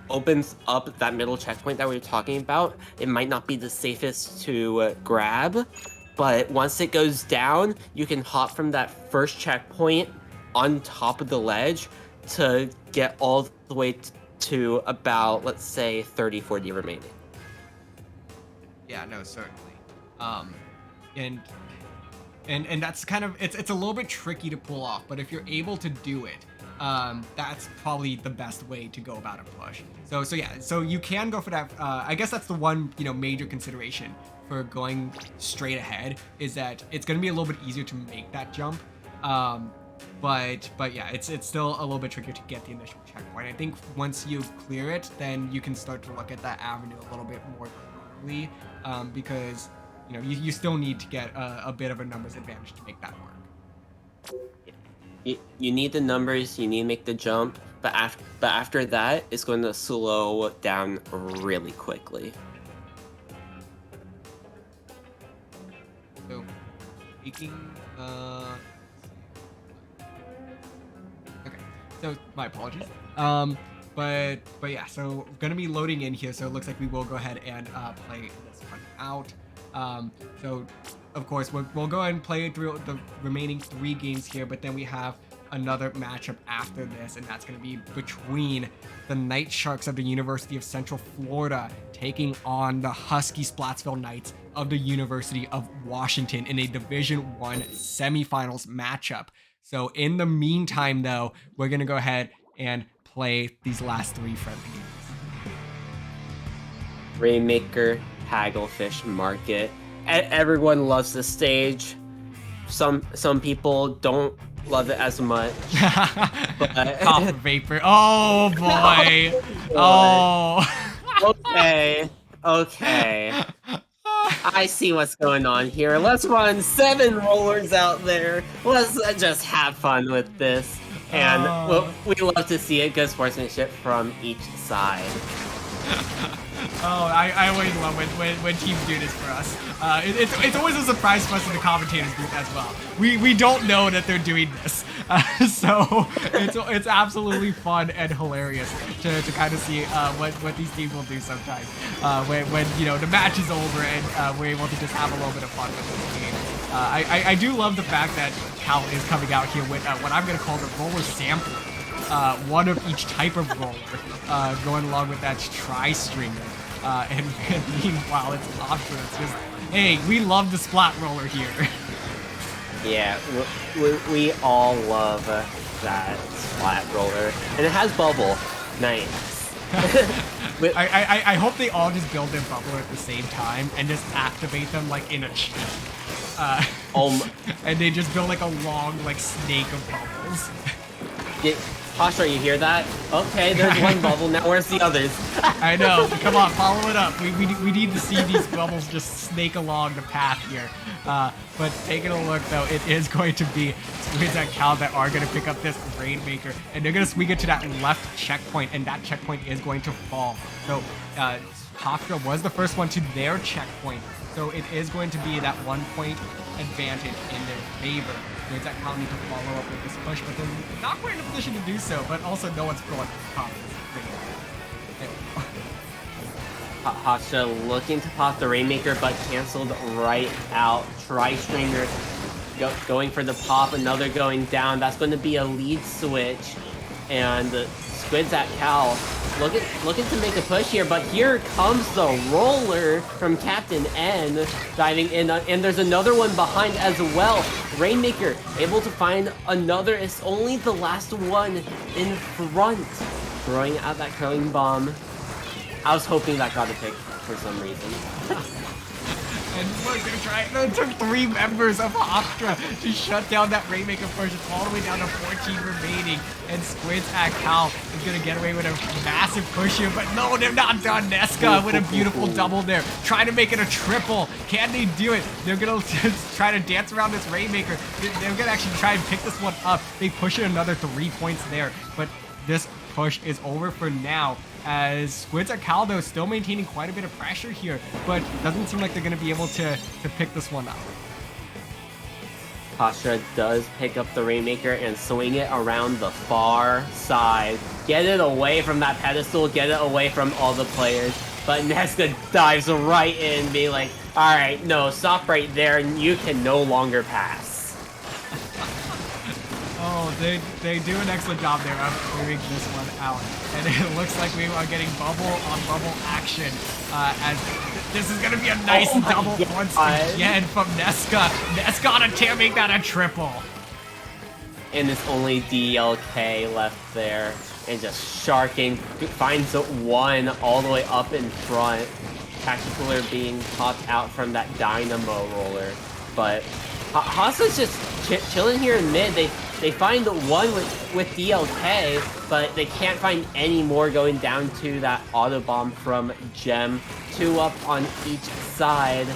opens up that middle checkpoint that we were talking about. It might not be the safest to grab, but once it goes down, you can hop from that first checkpoint on top of the ledge to get all the way to about, let's say, 30-40 remaining. Yeah, no, certainly. And that's kind of, it's a little bit tricky to pull off, but if you're able to do it, that's probably the best way to go about a push. So yeah, so you can go for that. I guess that's the one, you know, major consideration for going straight ahead, is that it's going to be a little bit easier to make that jump. But yeah, it's still a little bit trickier to get the initial checkpoint. I think once you clear it, then you can start to look at that avenue a little bit more clearly, because you know you still need to get a bit of a numbers advantage to make that work. You need the numbers, you need to make the jump, but after that, it's going to slow down really quickly. So, speaking, okay, so my apologies. But yeah, so gonna be loading in here, so it looks like we will go ahead and play this one out. So of course we'll go ahead and play through the remaining 3 games here, but then we have another matchup after this, and that's going to be between the Night Sharks of the University of Central Florida taking on the Husky Splatsville Knights of the University of Washington in a Division I semifinals matchup. So in the meantime, though, we're going to go ahead and play these last 3 friendly games. Rainmaker Hagglefish Market. Everyone loves this stage. Some people don't love it as much. Cough vapor. Oh boy. Oh. Okay. I see what's going on here. Let's run 7 rollers out there. Let's just have fun with this. And we love to see it. Good sportsmanship from each side. Oh, I always love when teams do this for us. It's always a surprise for us in the commentators group as well. We don't know that they're doing this, so it's absolutely fun and hilarious to kind of see what these teams will do sometimes when you know the match is over and we're able to just have a little bit of fun with this game. I do love the fact that Cal is coming out here with what I'm gonna call the roller sampler. One of each type of roller, going along with that tri-stringer. And meanwhile, it's Hofstra. It's just, hey, we love the splat roller here. Yeah, we all love that splat roller. And it has bubble. Nice. I hope they all just build their bubble at the same time and just activate them like in a chain. And they just build like a long like snake of bubbles. Hofstra, you hear that? Okay, there's one bubble. Now where's the others? I know. Come on, follow it up. We need to see these bubbles just snake along the path here. But taking a look, though, it is going to be Squids and Cal that are going to pick up this Rainmaker. And they're going to swing it to that left checkpoint, and that checkpoint is going to fall. So Hofstra was the first one to their checkpoint. So it is going to be that 1 point advantage in their favor. Squids and Cal need to follow up with this push, but they're not quite in a position to do so. But also, no one's going to pop this Rainmaker. Hofstra looking to pop the Rainmaker, but canceled right out. Tri-stringer going for the pop, another going down. That's going to be a lead switch. And Squids at Cal looking to make a push here, but here comes the roller from Captain N diving in, and there's another one behind as well. Rainmaker able to find another. It's only the last one in front. Throwing out that curling bomb. I was hoping that got a pick for some reason. And look, they're trying. It took 3 members of Hofstra to shut down that Rainmaker push. It's all the way down to 14 remaining. And Squids at Cal is going to get away with a massive push here. But no, they're not done. Nesca with a beautiful double there. Trying to make it a triple. Can they do it? They're going to try to dance around this Rainmaker. They're going to actually try and pick this one up. They push it another 3 points there. But this push is over for now, as Squids at Cal, though, still maintaining quite a bit of pressure here, but doesn't seem like they're going to be able to pick this one up. Hofstra does pick up the Rainmaker and swing it around the far side. Get it away from that pedestal, get it away from all the players. But Nesca dives right in, being like, alright, no, stop right there, and you can no longer pass. Oh, they do an excellent job there of clearing this one out. And it looks like we are getting bubble on bubble action. As this is going to be a nice double once again from Nesca. Nesca on a tear, make that a triple. And it's only DLK left there. And just sharking. Finds one all the way up in front. Tacticaler being popped out from that Dynamo roller. But Hofsta's just chilling here in mid. They find one with DLK, but they can't find any more going down to that auto bomb from Gem. 2 up on each side,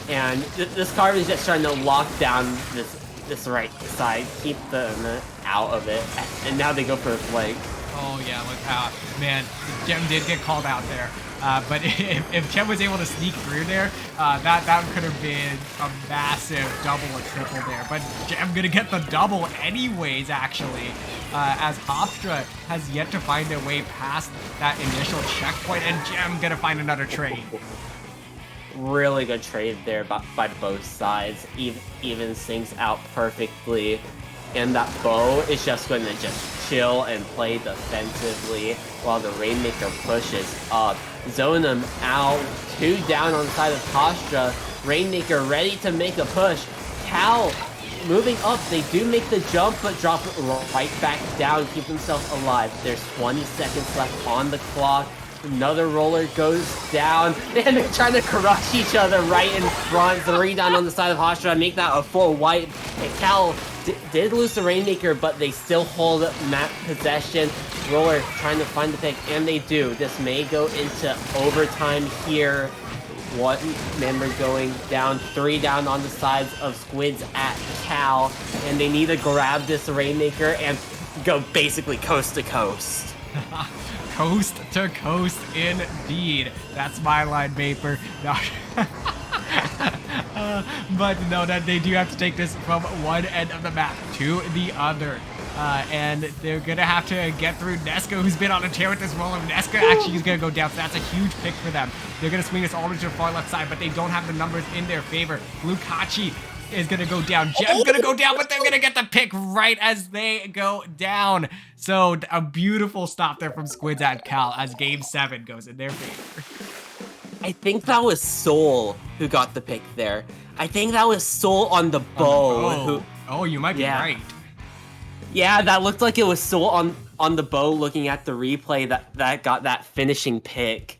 and this card is just trying to lock down this right side, keep them out of it, and now they go for the flank. Oh yeah, look how, man, Gem did get called out there. But if Gem was able to sneak through there, that could have been a massive double or triple there. But Gem gonna get the double anyways, actually, as Hofstra has yet to find their way past that initial checkpoint, and Gem gonna find another trade. Really good trade there by both sides. Evens things out perfectly. And that bow is just going to just chill and play defensively while the Rainmaker pushes up. Zone them out. 2 down on the side of Hofstra. Rainmaker ready to make a push. Cal moving up. They do make the jump, but drop it right back down. Keep themselves alive. There's 20 seconds left on the clock. Another roller goes down, and they're trying to crush each other right in front. 3 down on the side of Hofstra, make that a full wipe. And Cal did lose the Rainmaker, but they still hold map possession. Roller trying to find the pick, and they do. This may go into overtime here. 1 member going down, 3 down on the sides of Squids at Cal, and they need to grab this Rainmaker and go basically coast to coast. coast to coast indeed. That's my line, Vapor. No. But no, that they do have to take this from one end of the map to the other. And they're gonna have to get through Nesca, who's been on a tear with this roll. Nesca actually is gonna go down, so that's a huge pick for them. They're gonna swing this all the way to the far left side, but they don't have the numbers in their favor. Lukachi is gonna go down. Jem's gonna go down, but they're gonna get the pick right as they go down. So a beautiful stop there from Squids at Cal as Game 7 goes in their favor. I think that was Soul who got the pick there. I think that was Soul on the bow. Oh, you might be right. Yeah, that looked like it was Soul on the bow looking at the replay that got that finishing pick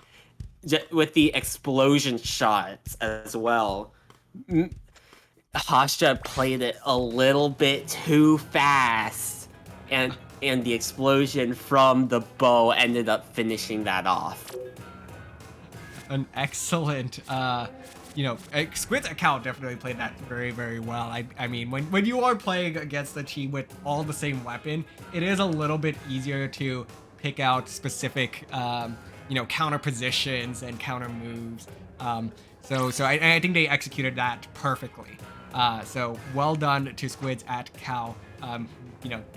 with the explosion shots as well. Hofstra played it a little bit too fast, and the explosion from the bow ended up finishing that off. An excellent, Squid's account definitely played that very, very well. I mean, when you are playing against a team with all the same weapon, it is a little bit easier to pick out specific, counter positions and counter moves. So I think they executed that perfectly. So well done to Squids at Cal.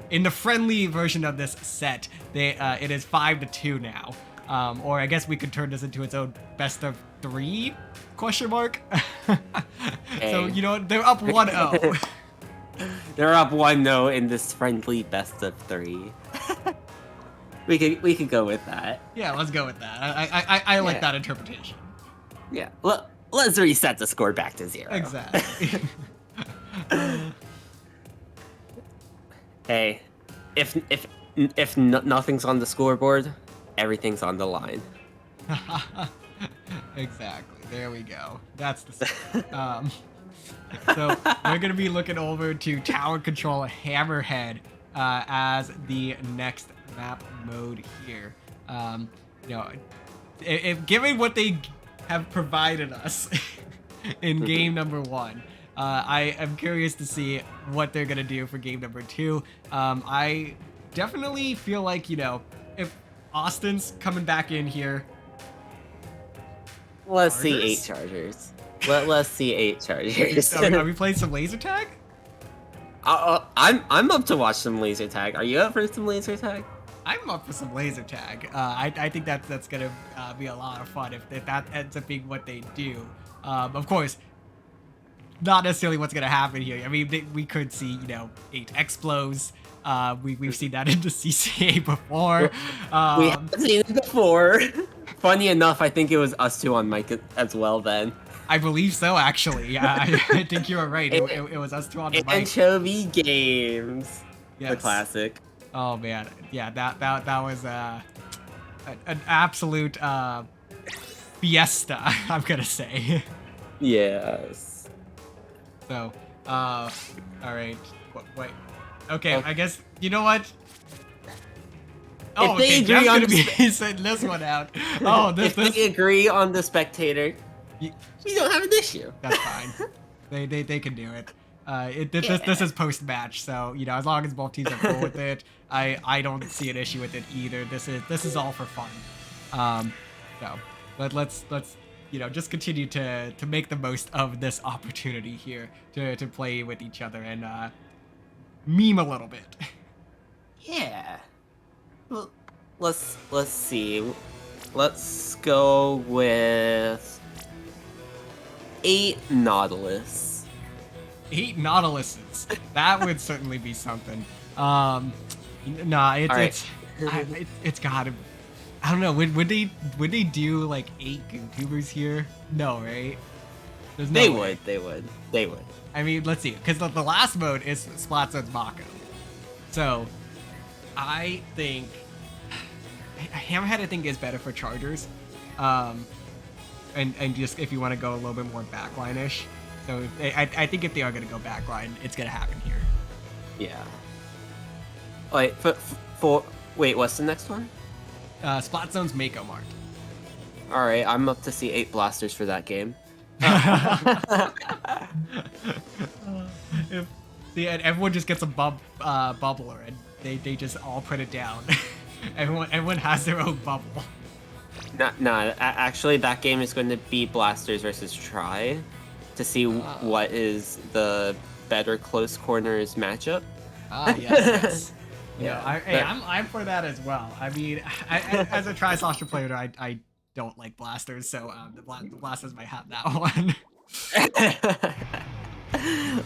In the friendly version of this set, it is 5-2 now. Or I guess we could turn this into its own best of 3 ? So, they're up 1-0. They're up 1-0 in this friendly best of 3. we could go with that. Yeah, let's go with that. I like that interpretation. Yeah. Let's reset the score back to 0. Exactly. Hey, if nothing's on the scoreboard, everything's on the line. Exactly. There we go. That's the so we're gonna be looking over to Tower Control Hammerhead as the next map mode here. If given what they have provided us in game number 1, I am curious to see what they're gonna do for game number 2. I definitely feel like, if Austin's coming back in here. Let's see 8 chargers. Let's see 8 chargers. Are we playing some laser tag? I'm up to watch some laser tag. Are you up for some laser tag? I'm up for some laser tag. I think that's gonna be a lot of fun if that ends up being what they do. Of course, not necessarily what's gonna happen here. I mean, we could see 8 explodes. We've seen that in the CCA before. We have seen it before. Funny enough, I think it was us 2 on mic as well then. I believe so, actually. Yeah, I think you were right. It was us 2 on the mic. Anchovy Games. Yes. The classic. Oh man, yeah, that was an absolute fiesta, I'm gonna say. Yes. So, all right. Wait. Okay, I guess you know what. Oh, okay, Jeff's gonna be sending this one out. Oh, if they agree on the spectator, we don't have an issue. That's fine. They can do it. This is post match, so as long as both teams are cool with it, I don't see an issue with it either. This is all for fun. So let's just continue to make the most of this opportunity here to play with each other and meme a little bit. Yeah. Well, let's see. Let's go with 8 Nautilus. 8 Nautiluses. That would certainly be something. It's gotta. I don't know. Would they do like 8 Goobers here? No, right? There's no way. They would. I mean, let's see, because the last mode is Splat Zone's Mako. So, I think Hammerhead is better for chargers, and just if you want to go a little bit more backline-ish. So I think if they are gonna go backline, it's gonna happen here. Yeah. Wait, wait, what's the next one? Splat Zone's Mako Mart. All right, I'm up to see 8 blasters for that game. And everyone just gets a bubbler and they just all put it down. Everyone has their own bubble. No, actually, that game is going to be Blasters versus Try to see what is the better close corners matchup. Yes. Yeah, I'm for that as well. I mean, as a Try Hofstra player, I don't like Blasters, so the Blasters might have that one.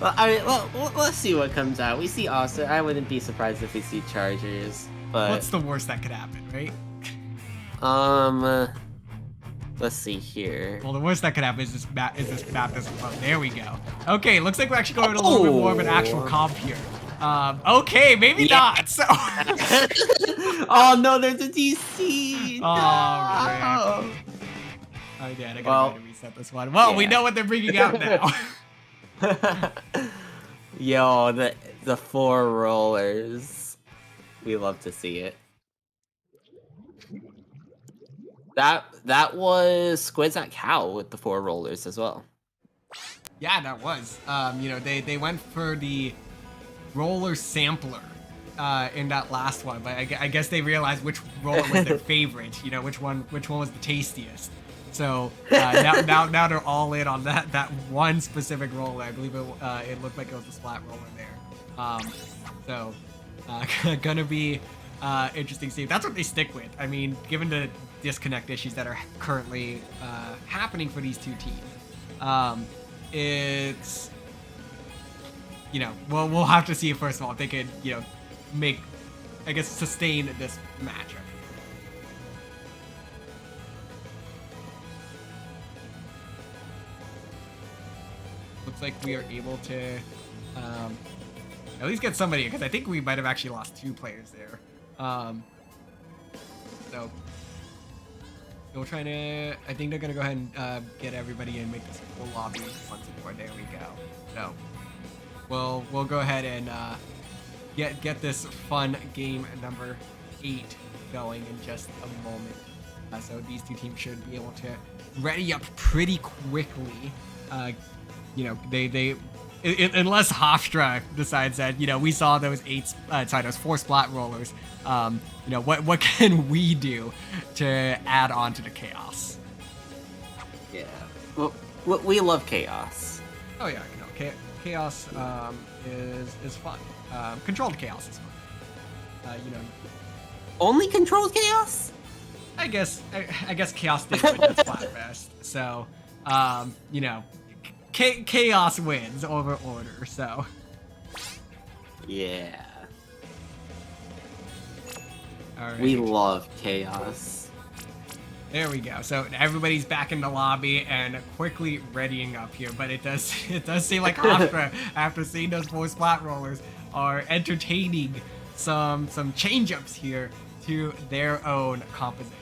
Well, I mean, well, let's see what comes out. We see Austin. I wouldn't be surprised if we see Chargers. But What's the worst that could happen, right? Let's see here. Well, the worst that could happen is this map doesn't load. There we go. Okay, looks like we're actually going a little bit more of an actual comp here. Okay, maybe not. So. Oh no, there's a DC. Oh, man. Oh yeah, I gotta reset this one. Well, we know what they're bringing out now. Yo, the 4 rollers. We love to see it. That was Squids at Cal with the 4 rollers as well. Yeah, that was. You know, they went for the roller sampler in that last one, but I guess they realized which roller was their favorite. You know, which one was the tastiest. So now they're all in on that one specific roller. I believe it looked like it was a splat roller there. So gonna be interesting to see. That's what they stick with. I mean, given the disconnect issues that are currently happening for these two teams, it's, you know, we'll have to see first of all if they could, you know, make, I guess, sustain this matchup. Looks like we are able to at least get somebody, because I think we might have actually lost 2 players there. So we're trying to, I think they're gonna go ahead and get everybody in, make this full lobby once more. There we go. So we'll go ahead and get this fun game number 8 going in just a moment. So these two teams should be able to ready up pretty quickly. You know, they unless Hofstra decides that, you know, we saw those 4 splat rollers. You know, what can we do to add on to the chaos? Yeah, well, we love chaos. Oh yeah, you know, chaos is fun. Controlled chaos is fun. You know, only controlled chaos. I guess chaos did win the Splatfest, so you know, chaos wins over order. So yeah. All right. We love chaos. There we go. So everybody's back in the lobby and quickly readying up here. But it does seem like Hofstra, after seeing those 4 splat rollers, are entertaining some change-ups here to their own composition.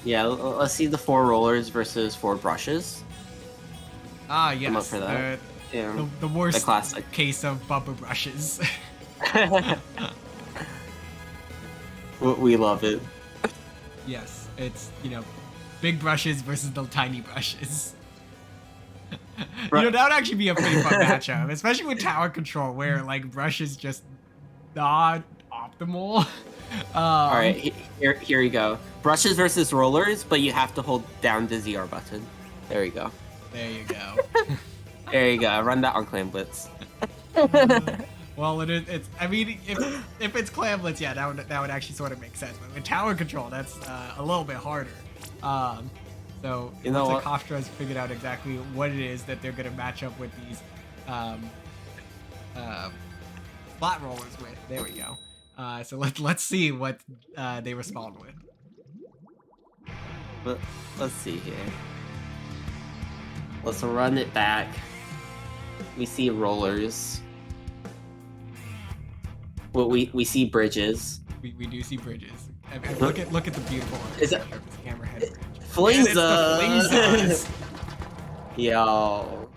Yeah, let's see the 4 rollers versus 4 brushes. Ah, yes. I'm up for that. The worst the classic case of bumper brushes. We love it. Yes, it's, you know, big brushes versus the tiny brushes. You know, that would actually be a pretty fun matchup, especially with tower control, where like brush is just not optimal. All right, here you go. Brushes versus rollers, but you have to hold down the ZR button. There you go. There you go. There you go. Run that on Clan Blitz. Well, it's. I mean, if it's Clan Blitz, yeah, that would actually sort of make sense. But with tower control, that's a little bit harder. So it looks like Hofstra has figured out exactly what it is that they're gonna match up with these flat rollers with. There we go. So let's see what they respond with. Let's see here. Let's run it back. We see rollers. Well, we see bridges. We do see bridges. I mean, look at the beautiful camera head bridge. Flingza! Yo.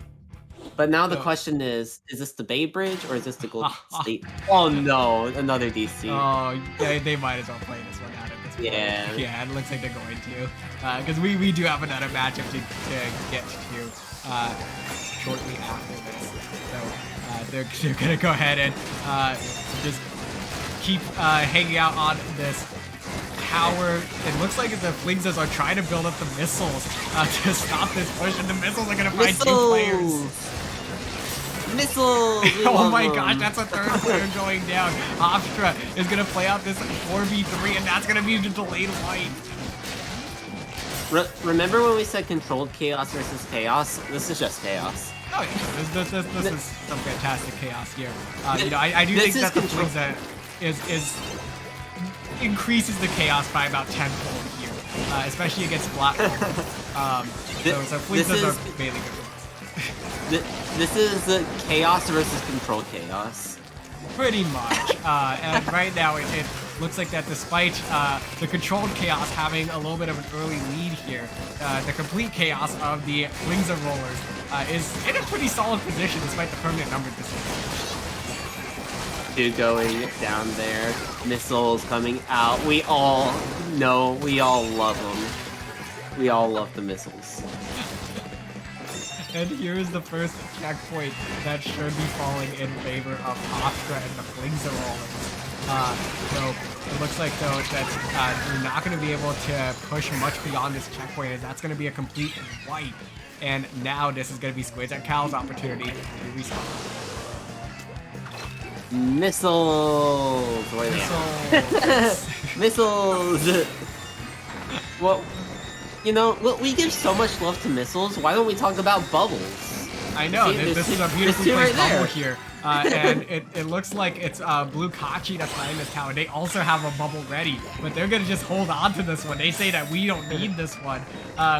But now the question is this the Bay Bridge or is this the Golden State? Oh no, another DC. Oh, they might as well play this one out at this point. Yeah. Yeah, it looks like they're going to. Because we do have another matchup to get to shortly after this. So they're going to go ahead and just keep hanging out on this tower. It looks like the Flingzas are trying to build up the missiles to stop this push, and the missiles are gonna find 2 players. Missiles! Oh my gosh, that's a 3rd player going down. Hofstra is gonna play out this 4v3, and that's gonna be the delayed wipe. Remember when we said controlled chaos versus chaos? This is just chaos. Oh yeah, this is some fantastic chaos here. You know, I do think that the Flingza is increases the chaos by about 10-fold here, especially against platforms. So Flingzas are mainly good. This is the chaos versus controlled chaos. Pretty much. And right now it looks like that despite the controlled chaos having a little bit of an early lead here, the complete chaos of the Flingza rollers is in a pretty solid position despite the permanent numbers disadvantage. 2 going down there, missiles coming out. We all know, we all love them. We all love the missiles. And here is the first checkpoint that should be falling in favor of Hofstra and the Flingza rollers. So it looks like though that you're not going to be able to push much beyond this checkpoint, as that's going to be a complete wipe. And now this is going to be Squids and Cal's opportunity to respawn. Missiles! Missiles! Well, you know, we give so much love to missiles. Why don't we talk about bubbles? I know, this is a beautifully placed bubble here. And it looks like it's Blue Kachi that's behind this tower. They also have a bubble ready, but they're gonna just hold on to this one. They say that we don't need this one.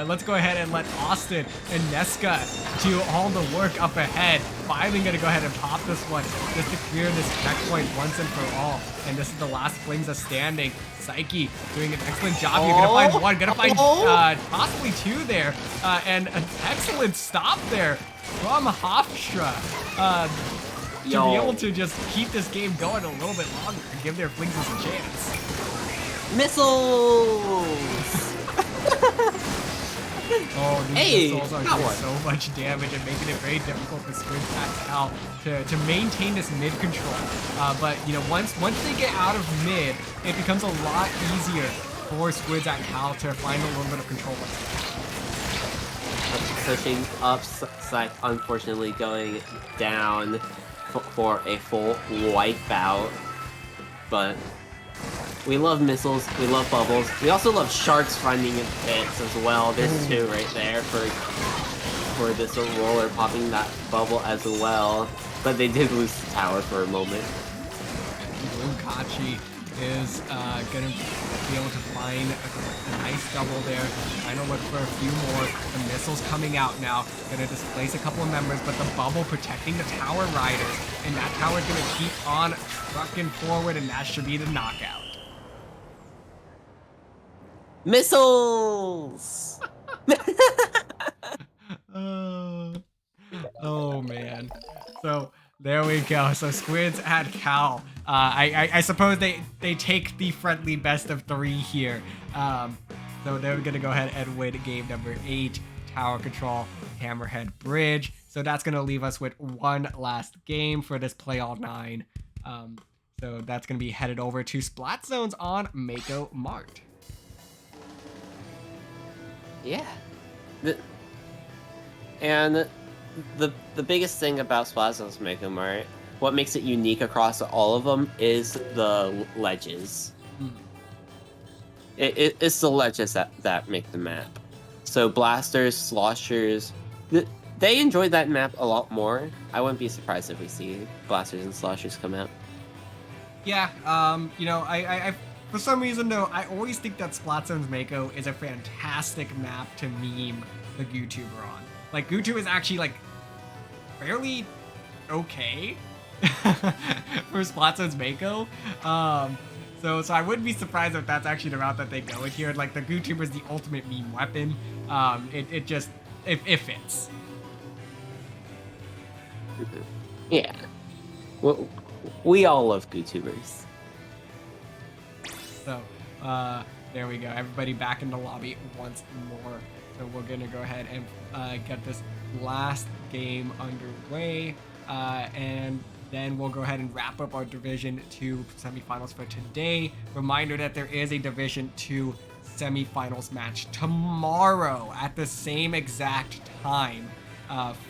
Let's go ahead and let Austin and Nesca do all the work up ahead. Finally gonna go ahead and pop this one just to clear this checkpoint once and for all. And this is the last Flingza standing. Psyche doing an excellent job here. Gonna find 1, gonna find possibly 2 there. And an excellent stop there from Hofstra. To be able to just keep this game going a little bit longer and give their Flingzas a chance. Missiles! Oh, these missiles are doing so much damage and making it very difficult for Squids at Cal to maintain this mid control. But you know, once they get out of mid, it becomes a lot easier for Squids at Cal to find a little bit of control. Pushing up, Psych unfortunately going down for a full wipeout. But we love missiles, we love bubbles. We also love sharks finding pits as well. There's 2 right there for this roller popping that bubble as well. But they did lose the tower for a moment. Blue Kachi is gonna be able to find a nice double there. Trying to look for a few more. The missiles coming out now. Gonna displace a couple of members, but the bubble protecting the tower riders. And that tower is gonna keep on trucking forward, and that should be the knockout. Missiles! Oh man. So there we go. So Squids at Cal. I suppose they take the friendly best of 3 here. So they're gonna go ahead and win game number 8, Tower Control, Hammerhead Bridge. So that's gonna leave us with 1 last game for this play all 9. So that's gonna be headed over to Splat Zones on Mako Mart. Yeah. And the biggest thing about Splat Zones Mako Mart, what makes it unique across all of them, is the ledges. It's the ledges that make the map. So blasters, sloshers, they enjoy that map a lot more. I wouldn't be surprised if we see blasters and sloshers come out. Yeah, you know, I for some reason though, I always think that Splat Zones Mako is a fantastic map to meme the GooTuber on. Like, GooTuber is actually like fairly okay for Splat Zones Mako. So I wouldn't be surprised if that's actually the route that they go in here. Like, the GooTuber is the ultimate meme weapon. It fits. Yeah. Well, we all love GooTubers. So, there we go. Everybody back in the lobby once more. So we're gonna go ahead and get this last game underway. And then we'll go ahead and wrap up our Division 2 semifinals for today. Reminder that there is a Division 2 semifinals match tomorrow at the same exact time,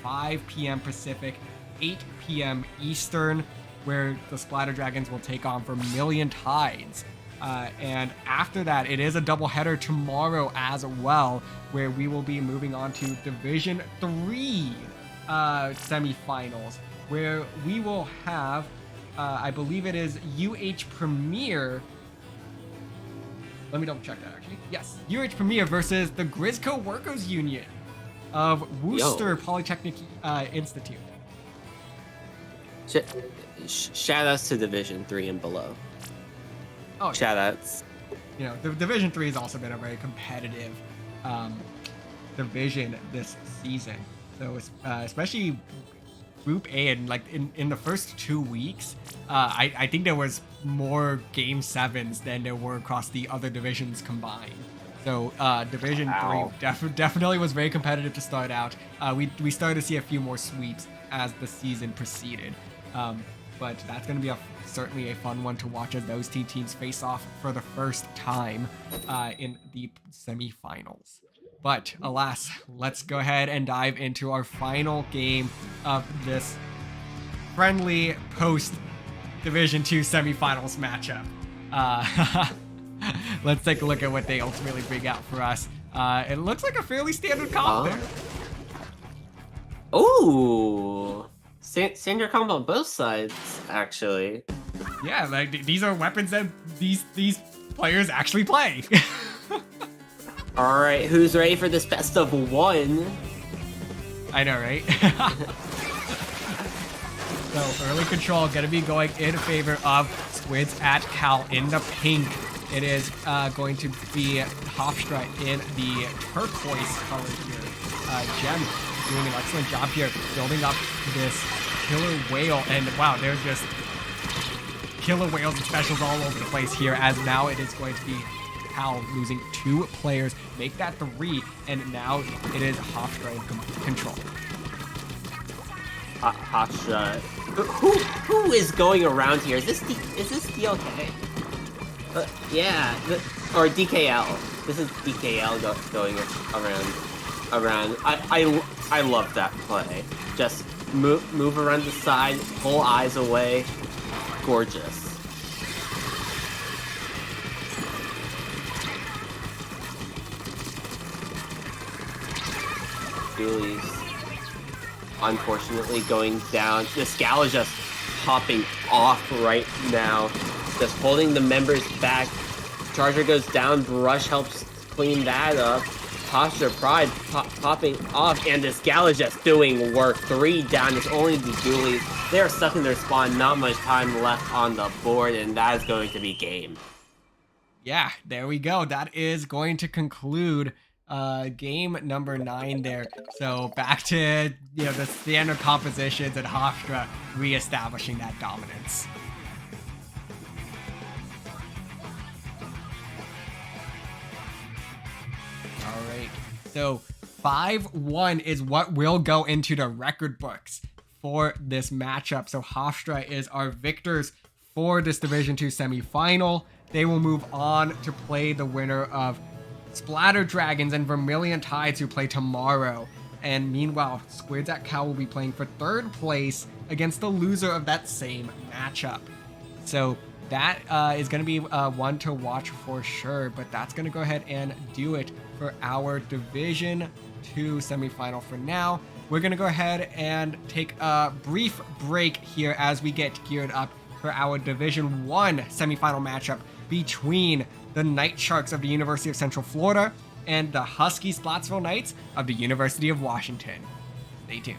5 p.m. Pacific, 8 p.m. Eastern, where the Splatter Dragons will take on Vermilion Tides. And after that, it is a doubleheader tomorrow as well, where we will be moving on to Division 3 semifinals, where we will have, I believe it is UH Premier. Let me double check that actually. Yes, UH Premier versus the Grisco Workers Union of Worcester Polytechnic Institute. Shout outs to Division 3 and below. Oh, shout outs. You know, the Division 3 has also been a very competitive division this season. So especially Group A, and like in the first 2 weeks, I think there was more Game 7s than there were across the other divisions combined. So Division 3 definitely was very competitive to start out. We started to see a few more sweeps as the season proceeded. But that's going to be certainly a fun one to watch as those two teams face off for the first time in the semifinals. But alas, let's go ahead and dive into our final game of this friendly post-Division 2 semifinals matchup. Let's take a look at what they ultimately bring out for us. It looks like a fairly standard comp there. Ooh, standard comp on both sides, actually. Yeah, like these are weapons that these players actually play. All right, who's ready for this best of one? I know, right? So early control gonna be going in favor of Squids at Cal in the pink. It is going to be Hofstra in the turquoise color here. Gem doing an excellent job here, building up this killer whale, and wow, there's just killer whales and specials all over the place here, as now it is going to be Cal losing 2 players, make that 3, and now it is Hofstra in control. Hofstra. Who is going around here? Is this DLK? Yeah, or DKL. This is DKL going around. I love that play. Just move around the side, pull eyes away. Gorgeous. Dooley's unfortunately going down. The Scal is just popping off right now. Just holding the members back. Charger goes down. Brush helps clean that up. Hofstra Pride popping off. And the Scal is just doing work. 3 down. It's only the Doolies. They're stuck in their spawn. Not much time left on the board. And that is going to be game. Yeah, there we go. That is going to conclude game number 9 there. So back to the standard compositions and Hofstra reestablishing that dominance. All right, so 5-1 is what will go into the record books for this matchup. So Hofstra is our victors for this Division 2 semifinal. They will move on to play the winner of Splatter Dragons and Vermilion Tides, who play tomorrow. And meanwhile, Squids at Cal will be playing for 3rd place against the loser of that same matchup. So that is going to be one to watch for sure, but that's going to go ahead and do it for our Division 2 semifinal for now. We're going to go ahead and take a brief break here as we get geared up for our Division 1 semifinal matchup between the Night Sharks of the University of Central Florida and the Husky Splatsville Knights of the University of Washington. Stay tuned.